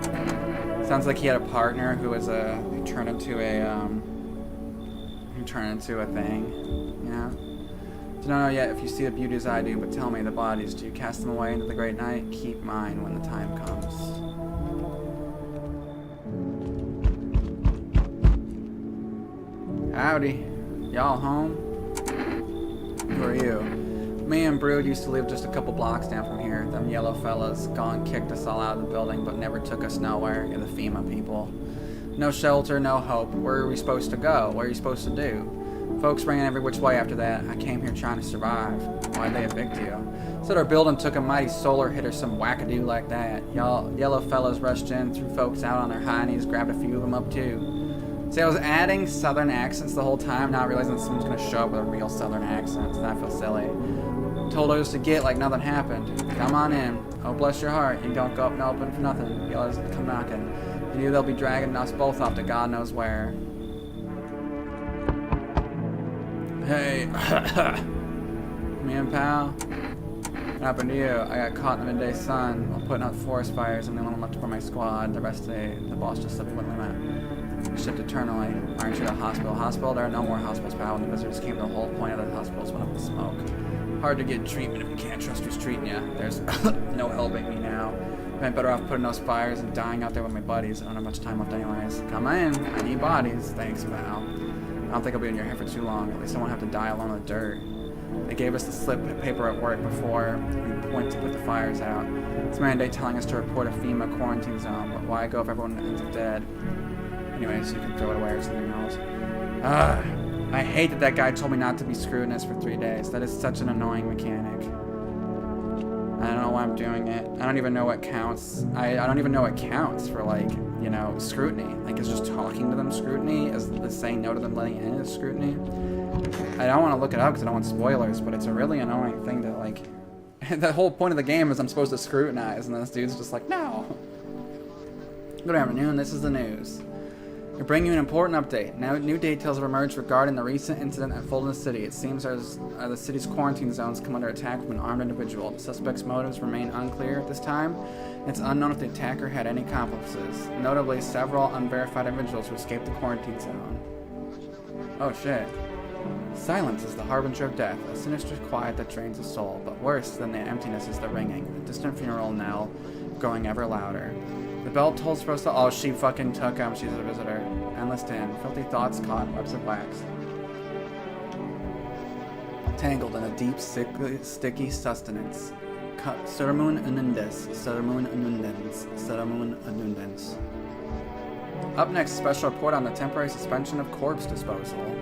Sounds like he had a partner who was who turned into a thing. Yeah. Do not know yet if you see the beauty as I do, but tell me, the bodies, do you cast them away into the great night? Keep mine when the time comes. Howdy. Y'all home? Who are you? Me and Brood used to live just a couple blocks down from here. Them yellow fellas gone kicked us all out of the building, but never took us nowhere. You're the FEMA people. No shelter, no hope. Where are we supposed to go? What are you supposed to do? Folks ran every which way after that. I came here trying to survive. Why'd they evict you? Said our building took a mighty solar hit or some wackadoo like that. Y'all yellow fellas rushed in, threw folks out on their high knees, grabbed a few of them up too. See, I was adding southern accents the whole time, not realizing someone's gonna show up with a real southern accent, so I feel silly. Told us to get like nothing happened. Come on in. Oh, bless your heart. You don't go up and open for nothing. You always come knocking. You knew they'll be dragging us both off to God knows where. Hey. Me and pal. What happened to you? I got caught in the midday sun while putting out forest fires. I'm the only one left for my squad. The rest of the boss just slipped when we met. Shipped eternally. Aren't you at a hospital? Hospital? There are no more hospitals, pal. When the visitors came, the whole point of the hospitals went up in smoke. Hard to get treatment if you can't trust who's treating you. There's no helping me now. I'm better off putting those fires and dying out there with my buddies. I don't have much time left anyways. Come in. I need bodies. Thanks, pal. I don't think I'll be in your hair for too long. At least I won't have to die alone in the dirt. They gave us the slip of paper at work before we went to put the fires out. It's mandate telling us to report a FEMA quarantine zone, but why go if everyone ends up dead? Anyways, you can throw it away or something else. I hate that guy told me not to be scrutinous for 3 days. That is such an annoying mechanic. I don't know why I'm doing it. I don't even know what counts. I don't even know what counts for, like, you know, scrutiny. Like, is just talking to them scrutiny? Is the saying no to them letting in is scrutiny? I don't want to look it up because I don't want spoilers, but it's a really annoying thing to, like... The whole point of the game is I'm supposed to scrutinize, and this dude's just like, no. Good afternoon, this is the news. We bring you an important update. Now, new details have emerged regarding the recent incident that unfolded in the city. It seems as the city's quarantine zones come under attack from an armed individual. The suspect's motives remain unclear at this time. It's unknown if the attacker had any accomplices. Notably, several unverified individuals who escaped the quarantine zone. Oh shit. Silence is the harbinger of death, a sinister quiet that drains the soul. But worse than the emptiness is the ringing, the distant funeral knell growing ever louder. The bell tolls for us to... Oh, she fucking took him. She's a visitor. Endless din. Filthy thoughts caught in webs of wax. Tangled in a deep, sticky sustenance. Suramun unundens. Suramun unundens. Suramun unundens. Up next, special report on the temporary suspension of corpse disposal.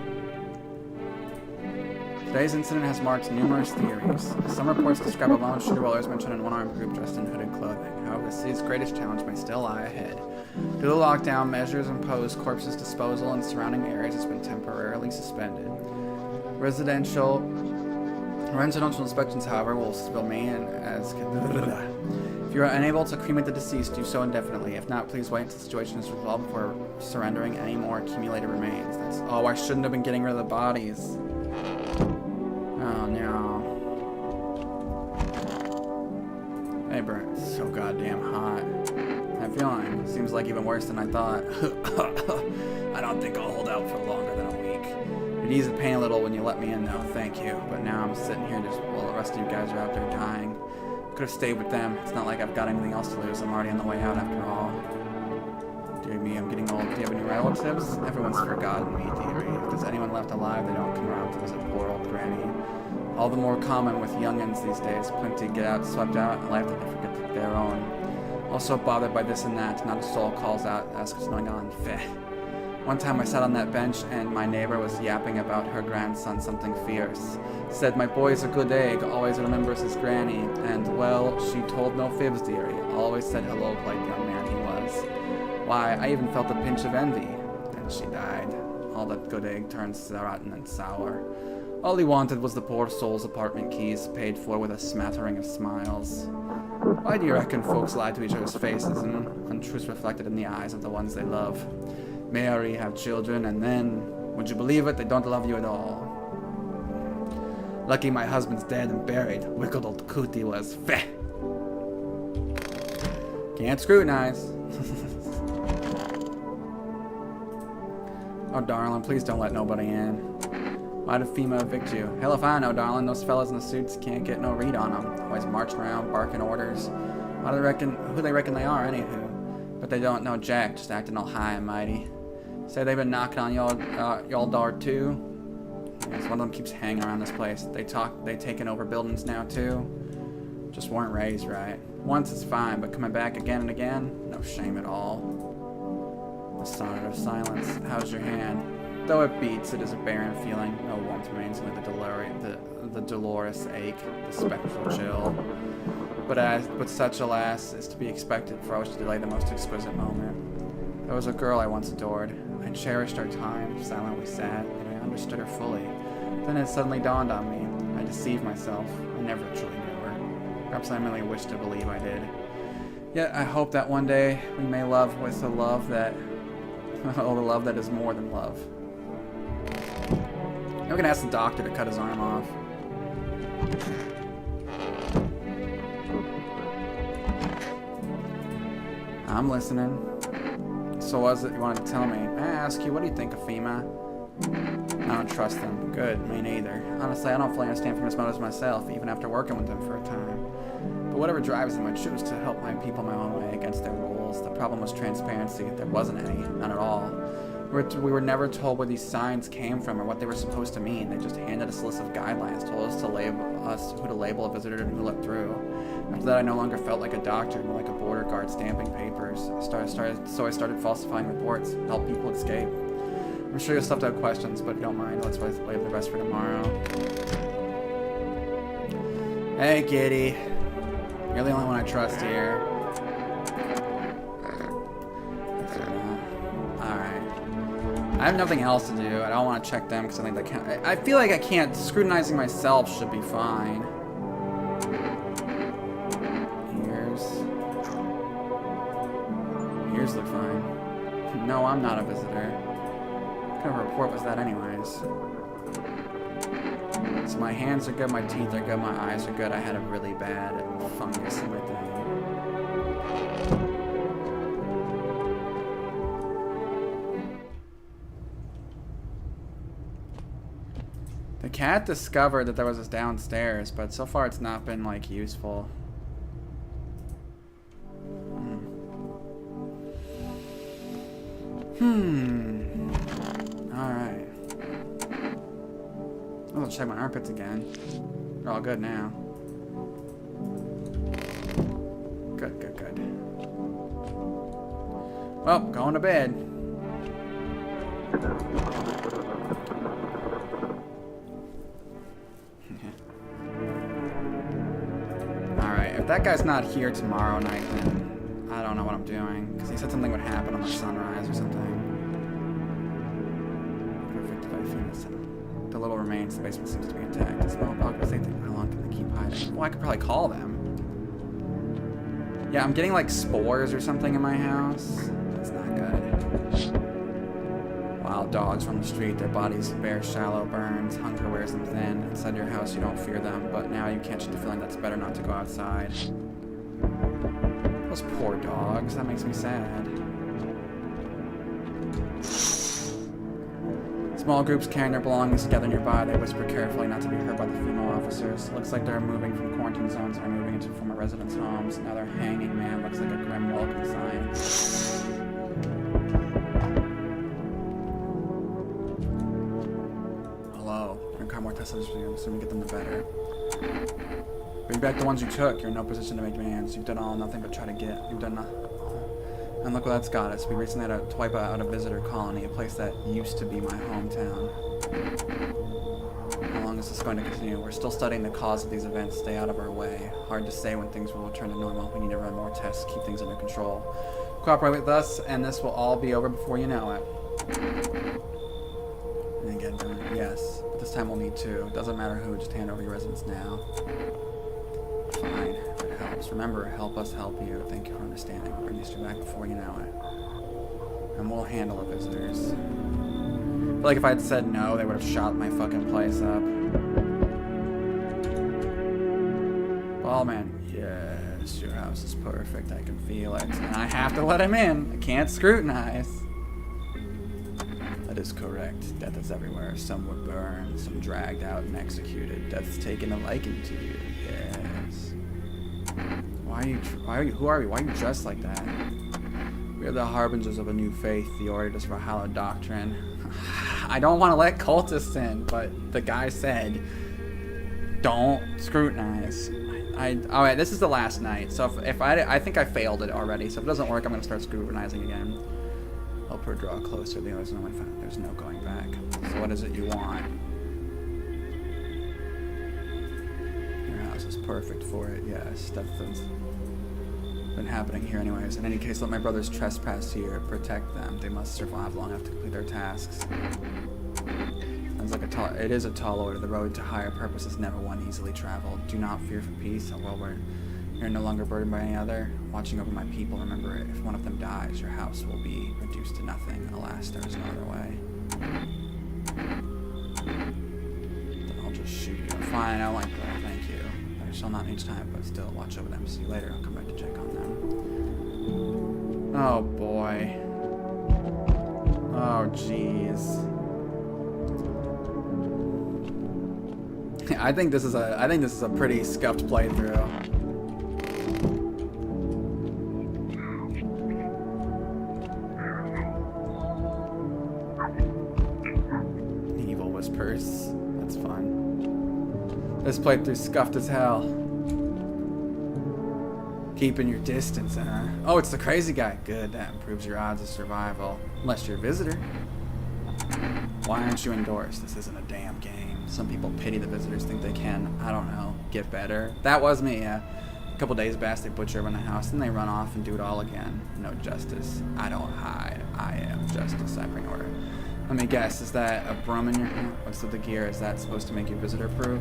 Today's incident has marked numerous theories. Some reports describe a lone shooter while others mention an one-armed group dressed in hooded clothing. However, the city's greatest challenge may still lie ahead. Due to the lockdown, measures imposed, corpses disposal in surrounding areas has been temporarily suspended. Residential inspections, however, will remain as... If you are unable to cremate the deceased, do so indefinitely. If not, please wait until the situation is resolved before surrendering any more accumulated remains. Oh, I shouldn't have been getting rid of the bodies. Oh no. Hey Brent, it's so goddamn hot. How you feeling? Seems like even worse than I thought. I don't think I'll hold out for longer than a week. It eased the pain a little when you let me in though, thank you. But now I'm sitting here just while the rest of you guys are out there dying. Could have stayed with them. It's not like I've got anything else to lose. I'm already on the way out after all. Dear me, I'm getting old. Do you have any relatives? Everyone's forgotten me, dearie. If there's anyone left alive, they don't come around to visit poor old granny. All the more common with youngins these days. Plenty get out, swept out, and left, and they forget their own. Also bothered by this and that. Not a soul calls out, asks what's going on. Feh. One time I sat on that bench and my neighbor was yapping about her grandson something fierce. Said, my boy's a good egg, always remembers his granny. And, well, she told no fibs, dearie. Always said hello, polite young man he was. Why, I even felt a pinch of envy. Then she died. All that good egg turns rotten and sour. All he wanted was the poor soul's apartment keys, paid for with a smattering of smiles. Why do you reckon folks lie to each other's faces and untruths reflected in the eyes of the ones they love? Marry, have children, and then, would you believe it, they don't love you at all. Lucky my husband's dead and buried. Wicked old coot he was. Feh! Can't scrutinize. Oh, darling, please don't let nobody in. Why did FEMA evict you? Hell if I know, darling. Those fellas in the suits can't get no read on them. Always marching around, barking orders. Who they reckon they are, anywho? But they don't know jack, just acting all high and mighty. Say they've been knocking on y'all door too. Yes, one of them keeps hanging around this place. They taking over buildings now too. Just weren't raised right. Once it's fine, but coming back again and again, no shame at all. The sonnet of silence. How's your hand? Though it beats, it is a barren feeling. No warmth remains, only the dolorous ache, the spectral chill. But such, alas, is to be expected, for I wish to delay the most exquisite moment. There was a girl I once adored. I cherished our time, silently sat, and I understood her fully. Then it suddenly dawned on me. I deceived myself. I never truly knew her. Perhaps I merely wished to believe I did. Yet I hope that one day we may love with a love that... oh, the love that is more than love. I'm gonna ask the doctor to cut his arm off. I'm listening. So what is it you wanted to tell me? May I ask you, what do you think of FEMA? I don't trust them. Good, me neither. Honestly, I don't fully understand FEMA's motives myself, even after working with them for a time. But whatever drives them, I choose to help my people my own way against their rules. The problem was transparency. There wasn't any. None at all. We were never told where these signs came from or what they were supposed to mean. They just handed us a list of guidelines, told us who to label a visitor and who to let through. After that, I no longer felt like a doctor, more like a border guard stamping papers. So I started falsifying reports, help people escape. I'm sure you'll still have to have questions, but if you don't mind, let's leave the rest for tomorrow. Hey, kitty. You're the only one I trust here. I have nothing else to do. I don't want to check them because I think they can't. I feel like I can't. Scrutinizing myself should be fine. Ears look fine. No, I'm not a visitor. What kind of report was that anyways? So my hands are good, my teeth are good, my eyes are good. I had a really bad fungus in my thing. The cat discovered that there was this downstairs, but so far it's not been, like, useful. Alright. I'll check my armpits again. They're all good now. Good, good, good. Well, going to bed. Alright, if that guy's not here tomorrow night, then I don't know what I'm doing. Because he said something would happen on the sunrise or something. The little remains, the basement seems to be intact. It's no box, they think, how long can they keep hiding? Well, I could probably call them. Yeah, I'm getting like spores or something in my house. That's not good. Wild dogs from the street, their bodies bear shallow burns, hunger wears them thin. Inside your house, you don't fear them, but now you can't shake the feeling that's better not to go outside. Those poor dogs, that makes me sad. Small groups carrying their belongings together nearby, they whisper carefully not to be heard by the female officers. Looks like they're moving from quarantine zones and are moving into former residents' homes. Now they're hanging, man. Looks like a grim welcome sign. Hello. Gonna car more guess I'm just gonna get them the better. Bring back the ones you took. You're in no position to make demands. You've done all nothing but try to get. You've done nothing. And look what that's got us. We recently had to wipe out a visitor colony, a place that used to be my hometown. How long is this going to continue? We're still studying the cause of these events. Stay out of our way. Hard to say when things will return to normal. We need to run more tests, keep things under control. Cooperate with us, and this will all be over before you know it. And again, yes. But this time we'll need two. Doesn't matter who, just hand over your residence now. Fine. If it helps. Remember, help us help you. Thank you for understanding. We'll bring this back before you know it. And we'll handle the visitors. I feel like if I had said no, they would have shot my fucking place up. Oh man, yes, your house is perfect. I can feel it. And I have to let him in. I can't scrutinize. That is correct. Death is everywhere. Some were burned, some dragged out and executed. Death's taken a liking to you. Yes. Who are you? Why are you dressed like that? We are the harbingers of a new faith, the orators of a hallowed doctrine. I don't want to let cultists in, but the guy said, don't scrutinize. Alright, this is the last night, so if I think I failed it already, so if it doesn't work, I'm going to start scrutinizing again. Help her draw closer, there's no going back. So what is it you want? Your house is perfect for it, yes. That's been happening here anyways. In any case, let my brothers trespass here. Protect them. They must survive long enough to complete their tasks. It is a tall order. The road to higher purpose is never one easily traveled. Do not fear for peace. Well, you're no longer burdened by any other. Watching over my people, remember it. If one of them dies, your house will be reduced to nothing. Alas, there is no other way. Then I'll just shoot you. Fine, I like that. Thank you. I shall not each time, but still watch over them. See you later. I'll come back to check on them. Oh boy. Oh jeez. I think this is a pretty scuffed playthrough. Evil whispers. That's fun. This playthrough's scuffed as hell. Keeping your distance, huh? Oh, it's the crazy guy. Good, that improves your odds of survival. Unless you're a visitor. Why aren't you indoors? This isn't a damn game. Some people pity the visitors, think they can, I don't know, get better. That was me, yeah. A couple days back, they butcher everyone in the house, and they run off and do it all again. No justice. I don't hide. I am justice. I bring order. Let me guess, is that a broom in your hand? What's with the gear? Is that supposed to make you visitor-proof?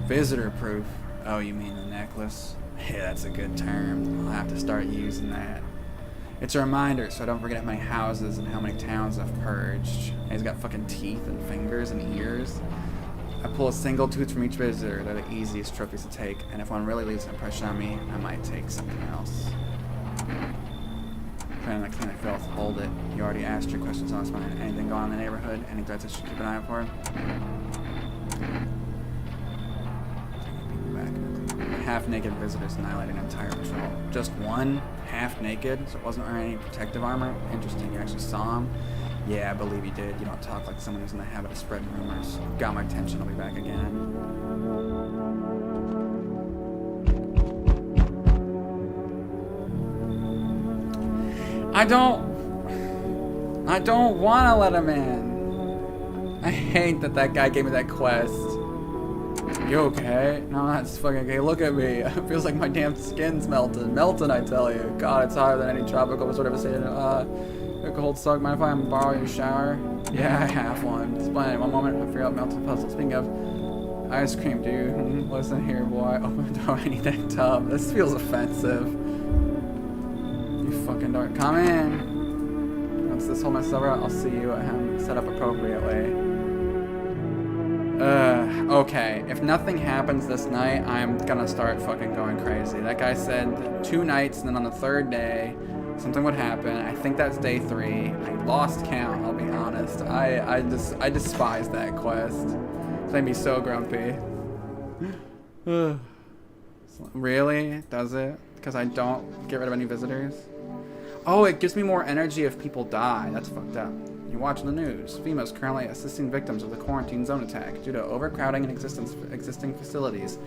Visitor-proof? Oh, you mean the necklace? Yeah, that's a good term. I'll have to start using that. It's a reminder, so I don't forget how many houses and how many towns I've purged. And he's got fucking teeth and fingers and ears. I pull a single tooth from each visitor. They're the easiest trophies to take, and if one really leaves an impression on me, I might take something else. Planning to clean the filth, hold it. You already asked your questions last night. Anything going on in the neighborhood? Any threats I should keep an eye out for? Half-naked visitors annihilating an entire patrol. Just one? Half-naked? So it wasn't wearing any protective armor? Interesting, you actually saw him? Yeah, I believe you did. You don't talk like someone who's in the habit of spreading rumors. Got my attention, I'll be back again. I don't want to let him in. I hate that guy gave me that quest. You okay? No, that's fucking okay. Look at me. It feels like my damn skin's melting. Melting, I tell you. God, it's hotter than any tropical resort I've ever stayed in. A cold sock. Mind if I borrow your shower? Yeah, I have one. Explain. One moment, I figure out melted puzzle. Speaking of ice cream, dude. Listen here, boy. Open the door. I need that tub. This feels offensive. You fucking don't. Come in. Once this whole mess over, I'll see you at home set up appropriately. Okay. If nothing happens this night, I'm gonna start fucking going crazy. That guy said 2 nights, and then on the 3rd day, something would happen. I think that's day 3. I lost count, I'll be honest. I despise that quest. It's made me so grumpy. Really? Does it? Because I don't get rid of any visitors? Oh, it gives me more energy if people die. That's fucked up. You watch the news. FEMA is currently assisting victims of the quarantine zone attack. Due to overcrowding in existing facilities,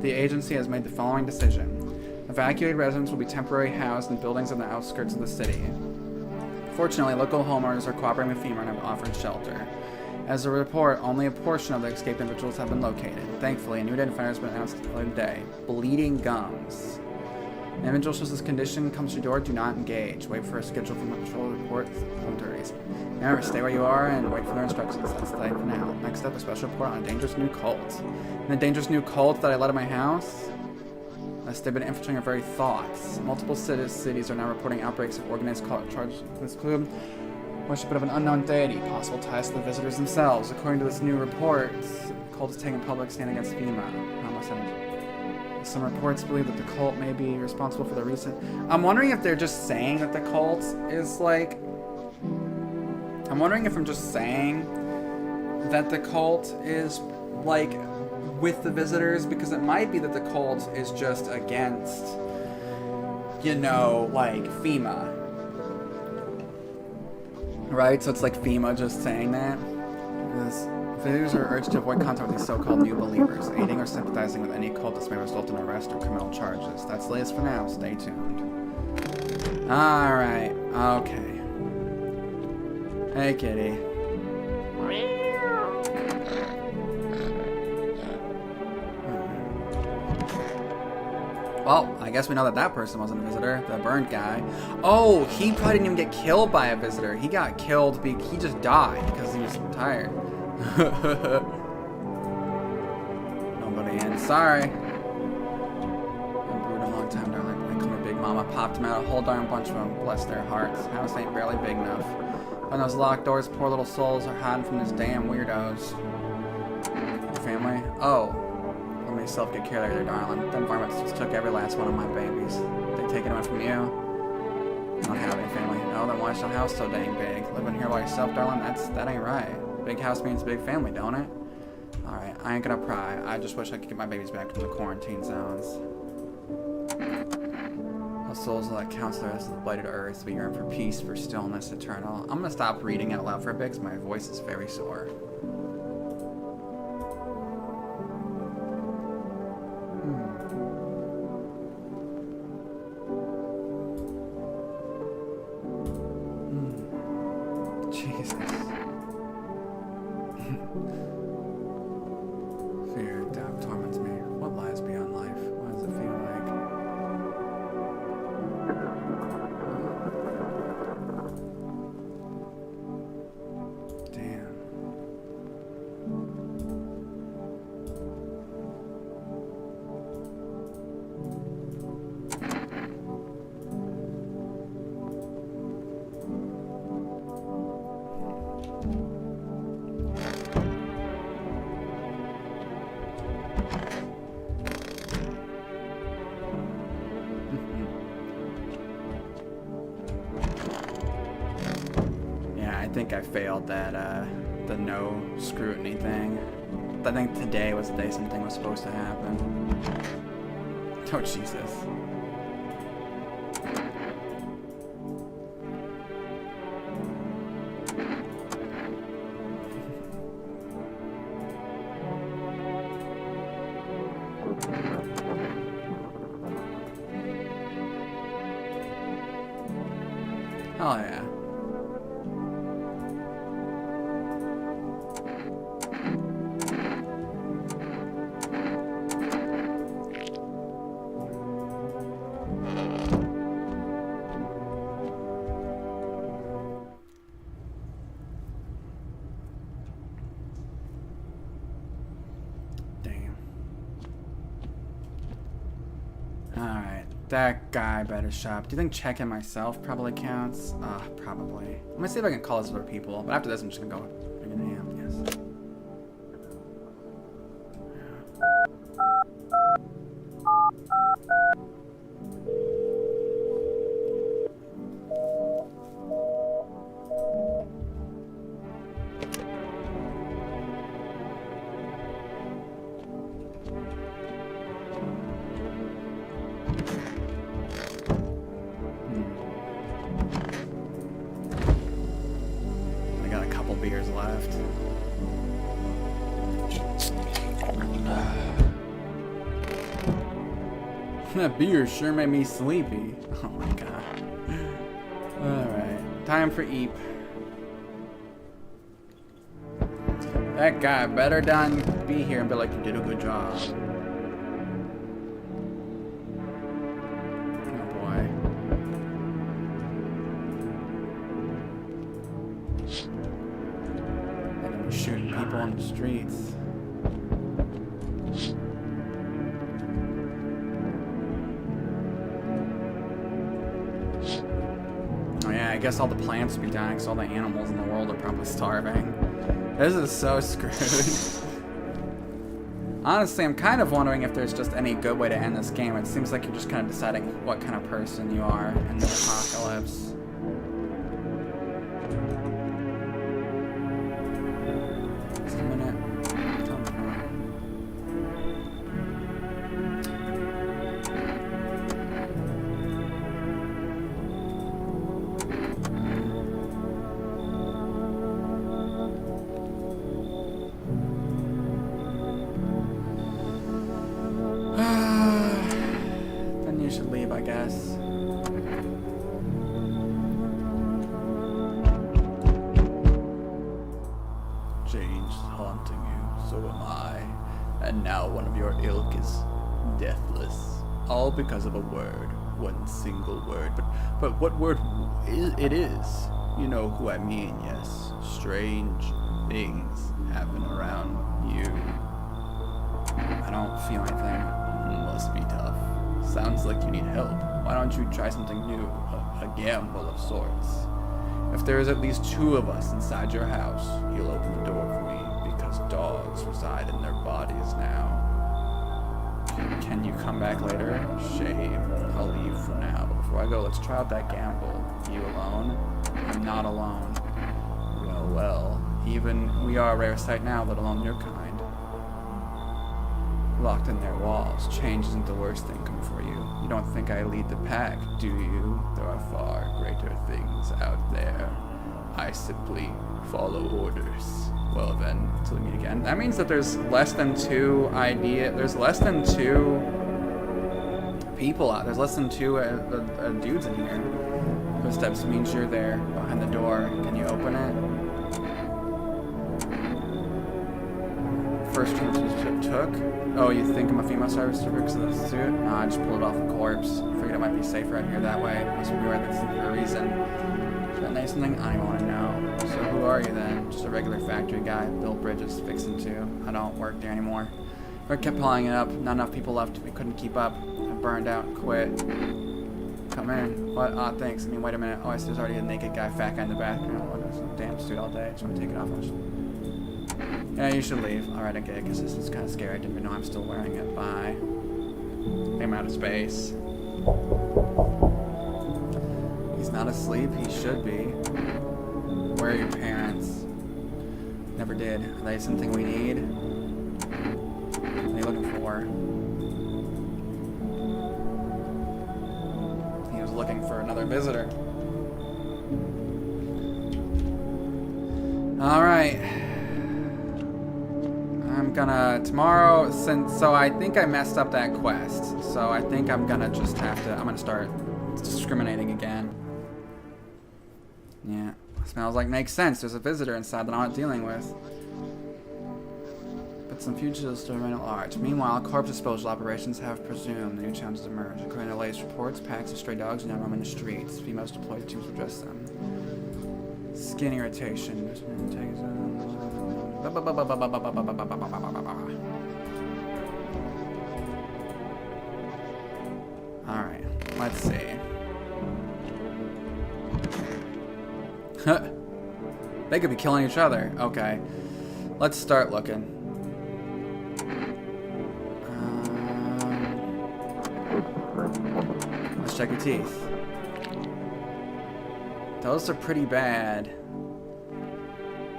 the agency has made the following decision. Evacuated residents will be temporarily housed in buildings on the outskirts of the city. Fortunately, local homeowners are cooperating with FEMA and have offered shelter. As a report, only a portion of the escaped individuals have been located. Thankfully, a new identifier has been announced today. Bleeding gums. An individual shows this condition, comes to your door, do not engage. Wait for a schedule from the patrol report. Authorities. Remember, stay where you are and wait for their instructions. That's the for now. Next up, a special report on a dangerous new cult. And the dangerous new cult that I let in my house? Thus, they've been infiltrating our very thoughts. Multiple cities are now reporting outbreaks of organized cult charged with this clue. Worship of an unknown deity, possible ties to the visitors themselves. According to this new report, the cult is taking public stand against FEMA. Some reports believe that the cult may be responsible for the recent... I'm wondering if they're just saying that the cult is like... I'm wondering if I'm just saying that the cult is like with the visitors, because it might be that the cult is just against, you know, like FEMA. Right? So it's like FEMA just saying that. Visitors are urged to avoid contact with these so-called new believers. Aiding or sympathizing with any cultist may result in arrest or criminal charges. That's the latest for now. Stay tuned. Alright. Okay. Hey, kitty. Well, I guess we know that that person wasn't a visitor. The burned guy. Oh, he probably didn't even get killed by a visitor. He got killed he just died because he was tired. Nobody in. Sorry. Been brewed a long time, darling. They call me Big Mama. Popped him out a whole darn bunch of them. Bless their hearts. House ain't barely big enough. And those locked doors, poor little souls are hiding from these damn weirdos. Your family? Oh. Let myself get care of there, darling. The environment just took every last one of my babies. They taken away from you. I don't have any family. No, then why is your house so dang big? Living here by yourself, darling? That ain't right. Big house means big family, don't it? Alright, I ain't gonna pry. I just wish I could get my babies back from the quarantine zones. Those souls that counselors of the blighted earth, we yearn for peace, for stillness eternal. I'm gonna stop reading it aloud for a bit because my voice is very sore. Jesus. Fear, doubt torments me. What lies beyond life? What does it feel like? Damn. I think I failed that, the no scrutiny thing. I think today was the day something was supposed to happen. Oh, Jesus. Oh, yeah. That guy better shop. Do you think checking myself probably counts? Probably. I'm gonna see if I can call those other people, but after this I'm just gonna go bring an amp, yes. a couple beers left. That beer sure made me sleepy. Oh my god. Alright, time for Eep. That guy better done be here and be like, you did a good job. Oh boy. And shooting people on the streets. Oh yeah, I guess all the plants would be dying, so all the animals in the world are probably starving. This is so screwed. Honestly, I'm kind of wondering if there's just any good way to end this game. It seems like you're just kind of deciding what kind of person you are in the apocalypse. Just a minute. Then you should leave, I guess. Change is haunting you, so am I. And now one of your ilk is deathless. All because of a word. One single word. But what word it is? You know who I mean, yes. Strange things happen around you. I don't feel anything. Must be tough. Sounds like you need help. Why don't you try something new? A gamble of sorts. If there is at least 2 of us inside your house, you'll open the door for me, because dogs reside in their bodies now. Can you come back later? Shame. I'll leave for now. But before I go, let's try out that gamble. You alone? I'm not alone. Well. Even we are a rare sight now, let alone your kind. Locked in their walls. Change isn't the worst thing coming for you. You don't think I lead the pack, do you? There are far greater things out there. I simply follow orders. Well then, until we meet again. That means that there's less than 2 there's less than 2 people out. There's less than 2 dudes in here. Footsteps means you're there, behind the door. Can you open it? First chance you took? Oh, you think I'm a female service trooper because of the suit? No, I just pulled it off a corpse. Figured it might be safer out here that way. Must be where this is for a reason. Should I know something? I don't want to know. So who are you then? Just a regular factory guy. Built bridges, fixing too. I don't work there anymore. We kept piling it up. Not enough people left. We couldn't keep up. I burned out and quit. Come in. What? Ah, thanks. I mean, wait a minute. Oh, I see there's already a naked guy, fat guy in the bathroom. Oh, there's some damn suit all day. Just want to take it off. Yeah, you should leave. Alright, okay, I guess this is kind of scary. I didn't even know I'm still wearing it. Bye. I'm out of space. He's not asleep. He should be. Where are your parents? Never did. Are they something we need? What are you looking for? He was looking for another visitor. Alright. I'm gonna, tomorrow, so I think I messed up that quest. So I think I'm gonna just have to, I'm gonna start discriminating again. Yeah, smells like makes sense. There's a visitor inside that I'm not dealing with. But some fugitives still remain at large. Meanwhile, corpse disposal operations have presumed the new challenges emerge. According to the latest reports, packs of stray dogs are now roaming the streets. Females deployed teams to address them. Skin irritation. Alright, let's see. They could be killing each other. Okay. Let's start looking. Let's check your teeth. Those are pretty bad.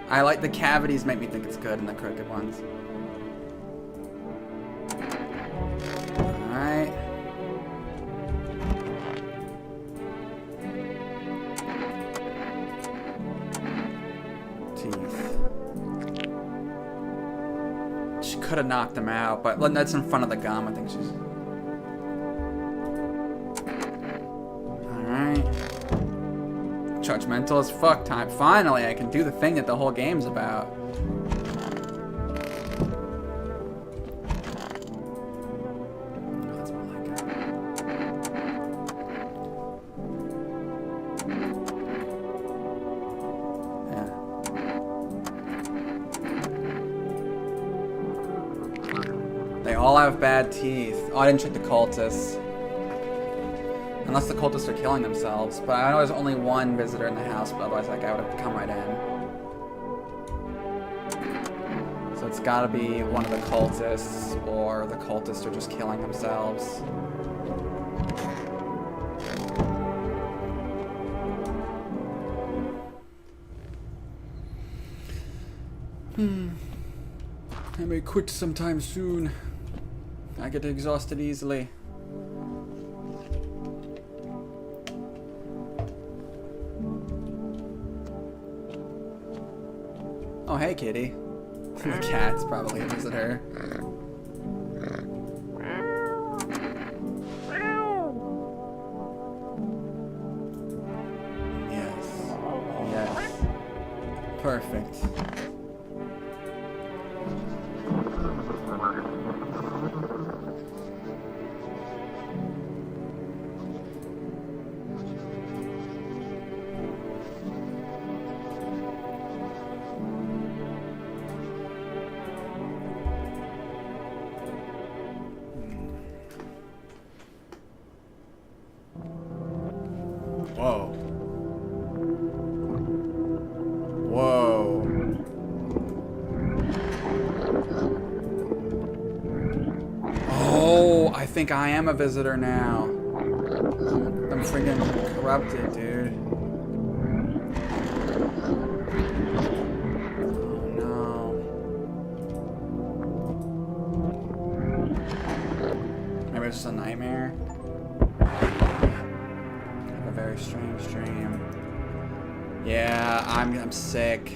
I like the cavities make me think it's good and the crooked ones. Alright. Teeth. She could have knocked him out, but that's in front of the gum. I think she's... Alright. Judgmental as fuck time. Finally, I can do the thing that the whole game's about. They all have bad teeth. Oh, I didn't check the cultists. Unless the cultists are killing themselves. But I know there's only one visitor in the house, but otherwise that guy would have come right in. So it's gotta be one of the cultists, or the cultists are just killing themselves. I may quit sometime soon. I get exhausted easily. Oh, hey, kitty. The cat's probably a visitor. Yes. Yes. Perfect. Whoa. Whoa. Oh, I think I am a visitor now. I'm freaking corrupted, dude. Oh, no. Maybe it's just a nightmare. Very strange dream. Yeah, I'm sick.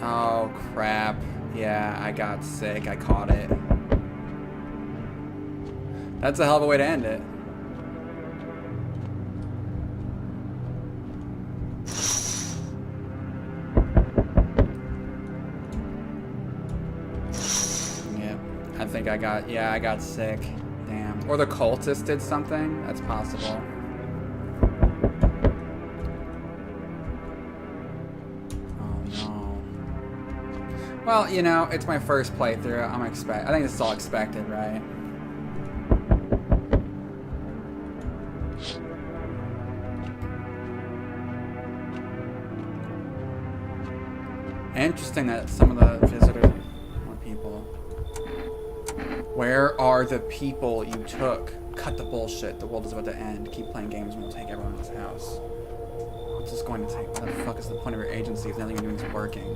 Oh crap. Yeah, I got sick. I caught it. That's a hell of a way to end it. Yep. I think I got sick. Damn. Or the cultist did something? That's possible. Oh no. Well, you know, it's my first playthrough. I think this is all expected, right? Interesting that some of the visitors are people. Where are the people you took? Cut the bullshit. The world is about to end. Keep playing games and we'll take everyone in this house. What's this going to take? What the fuck is the point of your agency if nothing you're doing is working?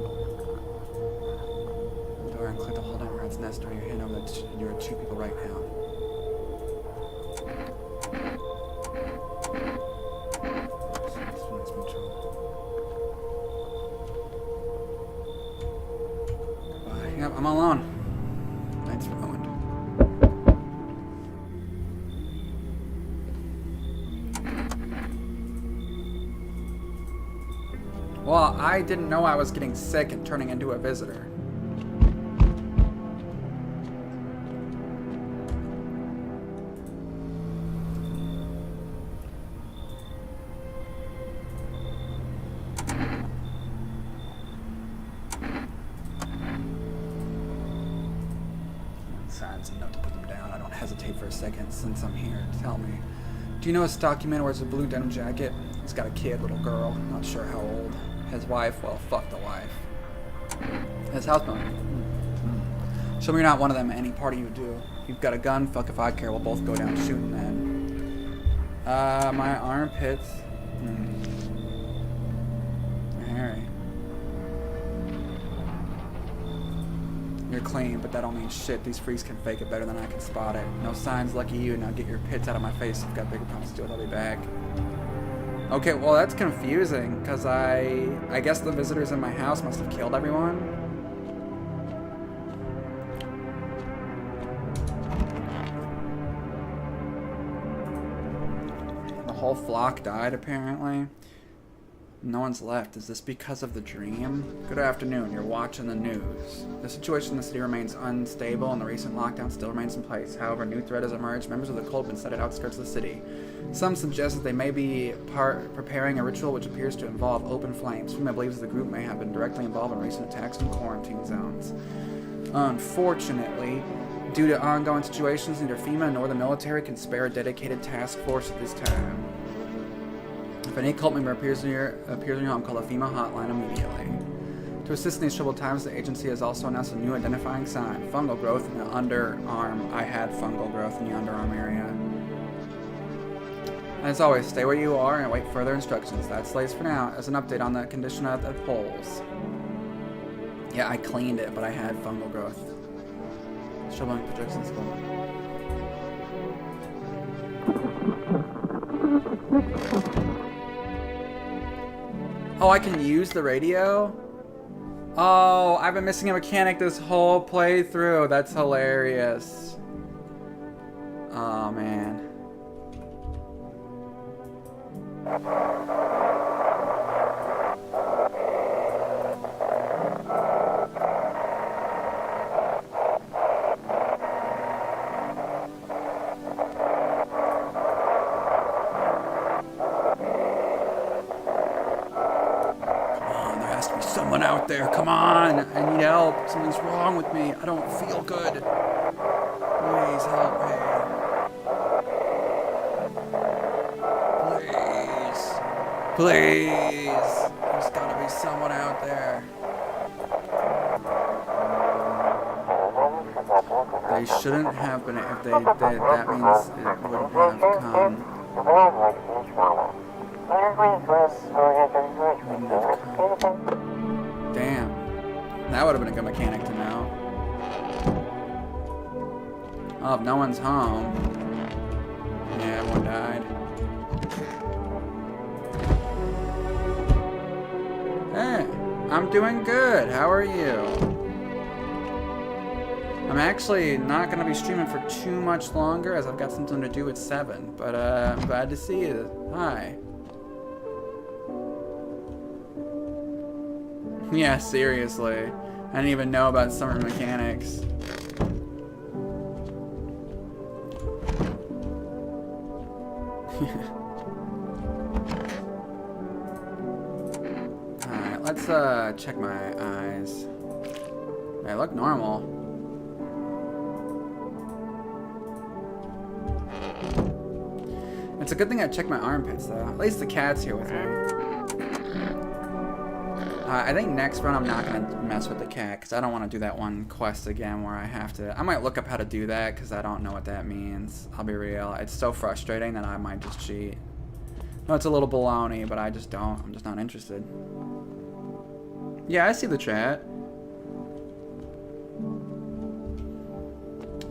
The door and click the hold on your rat's nest or your hand over that you're two people right now. Yep, I'm alone. Night's ruined. Well, I didn't know I was getting sick and turning into a visitor. Signs enough to put them down. I don't hesitate for a second. Since I'm here, tell me. Do you know a stocky man who wears a blue denim jacket? He's got a kid, little girl. Not sure how old. His wife, well, fuck the wife. His houseboat. Show me you're not one of them. Any party you do. You've got a gun. Fuck if I care. We'll both go down shooting then. My armpits. Harry. You're clean, but that don't mean shit. These freaks can fake it better than I can spot it. No signs, lucky you. Now get your pits out of my face. You've got bigger problems to do it. I'll be back. Okay, well that's confusing, because I guess the visitors in my house must have killed everyone. The whole flock died, apparently. No one's left. Is this because of the dream? Good afternoon. You're watching the news. The situation in the city remains unstable and the recent lockdown still remains in place. However, a new threat has emerged. Members of the cult have been sighted outskirts of the city. Some suggest that they may be preparing a ritual which appears to involve open flames. FEMA believes the group may have been directly involved in recent attacks in quarantine zones. Unfortunately, due to ongoing situations, neither FEMA nor the military can spare a dedicated task force at this time. If any cult member appears in your home, call the FEMA hotline immediately. To assist in these troubled times, the agency has also announced a new identifying sign: fungal growth in the underarm. I had fungal growth in the underarm area. As always, stay where you are and await further instructions. That's the latest for now. As an update on the condition of the poles. Yeah, I cleaned it, but I had fungal growth. Showing projections. Oh, I can use the radio? Oh, I've been missing a mechanic this whole playthrough. That's hilarious. Oh, man. Someone out there, come on! I need help. Something's wrong with me. I don't feel good. Please help me. Please. Please. There's gotta be someone out there. They shouldn't have been. If that means it wouldn't have come. Damn. That would have been a good mechanic to know. Oh, if no one's home. Yeah, everyone died. Hey, I'm doing good. How are you? I'm actually not going to be streaming for too much longer as I've got something to do at 7. But I'm glad to see you. Hi. Yeah, seriously. I didn't even know about summer mechanics. Alright, let's check my eyes. They look normal. It's a good thing I checked my armpits though. At least the cat's here with me. I think next run I'm not going to mess with the cat because I don't want to do that one quest again where I have to... I might look up how to do that because I don't know what that means. I'll be real. It's so frustrating that I might just cheat. No, it's a little baloney, but I just don't. I'm just not interested. Yeah, I see the chat.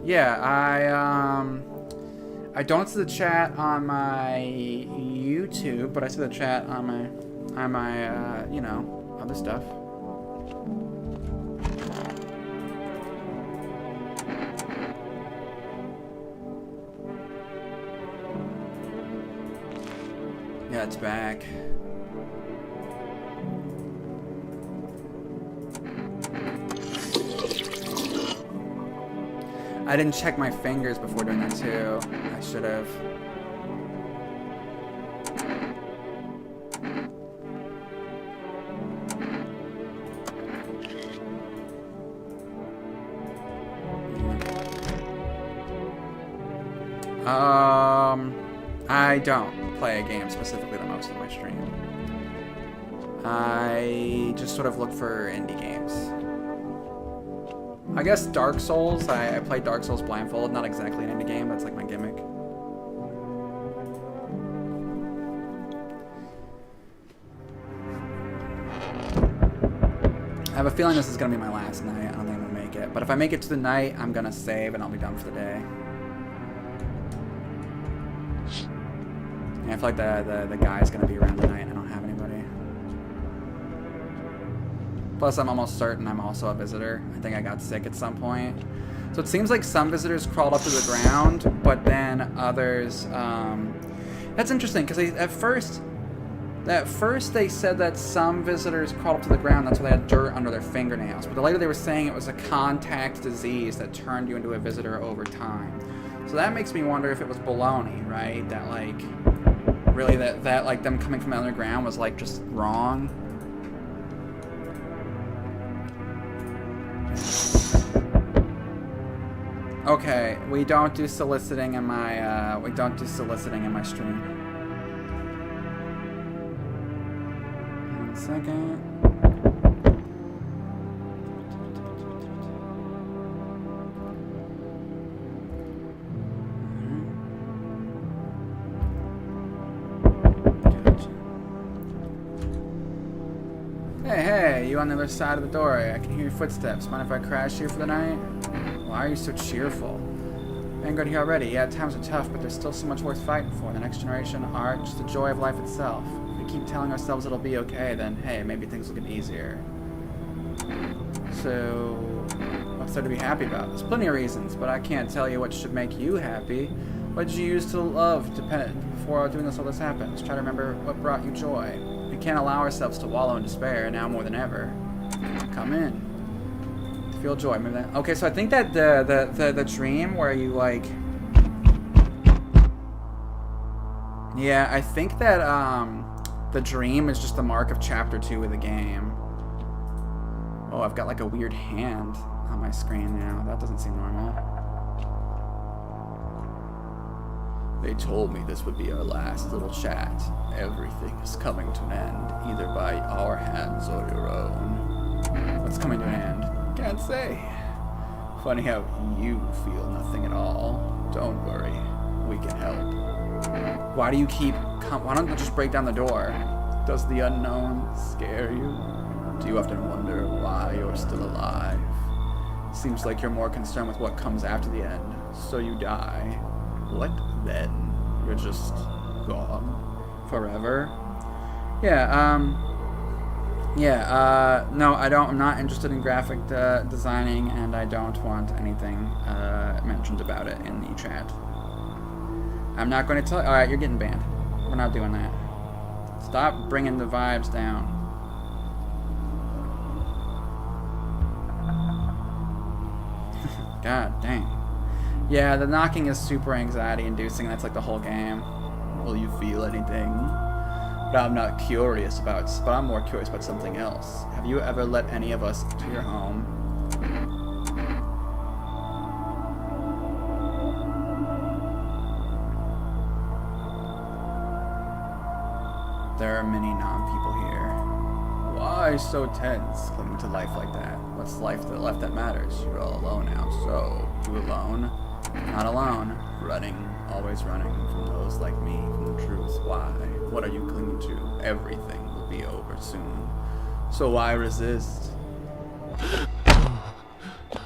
Yeah, I don't see the chat on my YouTube, but I see the chat on my, you know, other stuff. Yeah, it's back. I didn't check my fingers before doing that too. I should have. I don't play a game specifically the most of my stream. I just sort of look for indie games. I guess Dark Souls, I play Dark Souls blindfolded, not exactly an indie game, that's like my gimmick. I have a feeling this is going to be my last night. I don't think I'm going to make it. But if I make it to the night, I'm going to save and I'll be done for the day. Yeah, I feel like the guy's gonna be around tonight and I don't have anybody. Plus, I'm almost certain I'm also a visitor. I think I got sick at some point. So it seems like some visitors crawled up to the ground, but then others... that's interesting, because at first they said that some visitors crawled up to the ground, that's why they had dirt under their fingernails. But later they were saying it was a contact disease that turned you into a visitor over time. So that makes me wonder if it was baloney, right? That, like, really that like, them coming from the underground was, like, just wrong. Okay, we don't do soliciting in my stream. One second. Hey, you on the other side of the door. I can hear your footsteps. Mind if I crash here for the night? Why are you so cheerful? Vanguard here already. Yeah, times are tough, but there's still so much worth fighting for. The next generation, art, just the joy of life itself. If we keep telling ourselves it'll be okay, then hey, maybe things will get easier. So, what's there to be happy about? There's plenty of reasons, but I can't tell you what should make you happy. What did you use to love before doing all this happens? Try to remember what brought you joy. We can't allow ourselves to wallow in despair now more than ever. Come in. Feel joy. Maybe that. Okay, so I think that the dream where you like. Yeah, I think that the dream is just the mark of chapter 2 of the game. Oh, I've got like a weird hand on my screen now. That doesn't seem normal. They told me this would be our last little chat. Everything is coming to an end, either by our hands or your own. What's coming to an end? Can't say. Funny how you feel nothing at all. Don't worry, we can help. Why do you keep... Why don't you just break down the door? Does the unknown scare you? Do you often wonder why you're still alive? Seems like you're more concerned with what comes after the end. So you die. What then? You're just gone? Forever? Yeah, no, I'm not interested in graphic designing, and I don't want anything mentioned about it in the chat. I'm not going to tell you. Alright, you're getting banned. We're not doing that. Stop bringing the vibes down. God dang. Yeah, the knocking is super anxiety-inducing. That's like the whole game. Will you feel anything? But I'm not curious about, but I'm more curious about something else. Have you ever let any of us into your home? There are many non-people here. Why so tense, clinging to life like that? What's life left that matters? You're all alone now, so you alone? Not alone. Running, always running from those like me, from the truth. Why? What are you clinging to? Everything will be over soon. So why resist?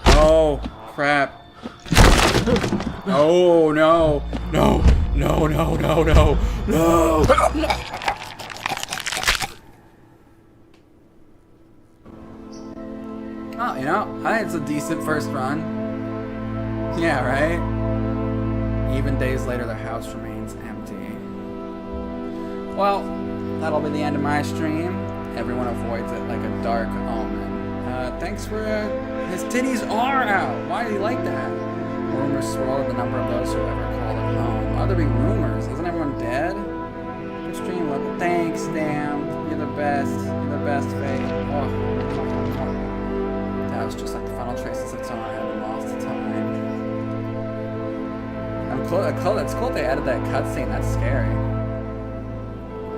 Oh, crap. Oh, no. No. No, no, no, no. No! Oh, you know, I think it's a decent first run. Yeah, right? Even days later, the house remains empty. Well, that'll be the end of my stream. Everyone avoids it like a dark omen. Thanks for... his titties are out! Why do you like that? Rumors swirl the number of those who ever called it home. Why would there be rumors? Isn't everyone dead? Good stream, love it. Thanks, damn. You're the best. You're the best, Faye. Oh. That was just like the final traces of time. I haven't lost the time. It's cool they added that cutscene. That's scary.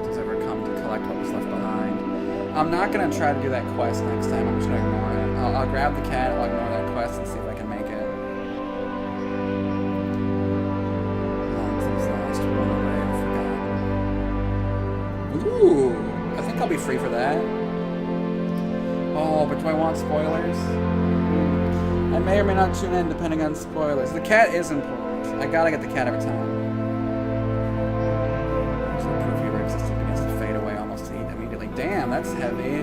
Does ever come to collect what was left behind? I'm not gonna try to do that quest next time. I'm just gonna ignore it. I'll grab the cat. I'll ignore that quest and see if I can make it. Ooh, I think I'll be free for that. Oh, but do I want spoilers? I may or may not tune in depending on spoilers. The cat is important. I gotta get the cat every time. So that's heavy.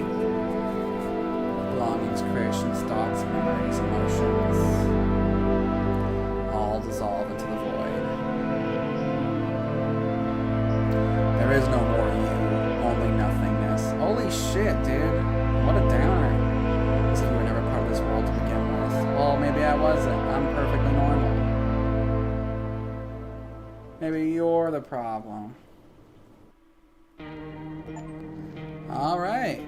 Belongings, creations, thoughts, memories, emotions, all dissolve into the void. There is no more you, only nothingness. Holy shit, dude. What a downer. As if you were never part of this world to begin with. Well, maybe I wasn't. I'm perfectly normal. Maybe you're the problem. Alright.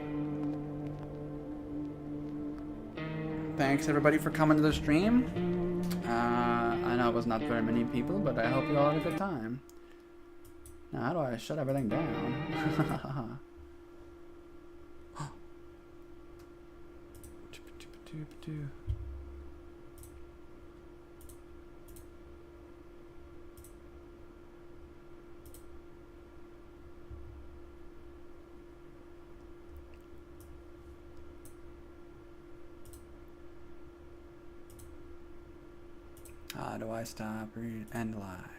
Thanks everybody for coming to the stream. I know it was not very many people, but I hope you all had a good time. Now, how do I shut everything down? How do I stop? Read end live.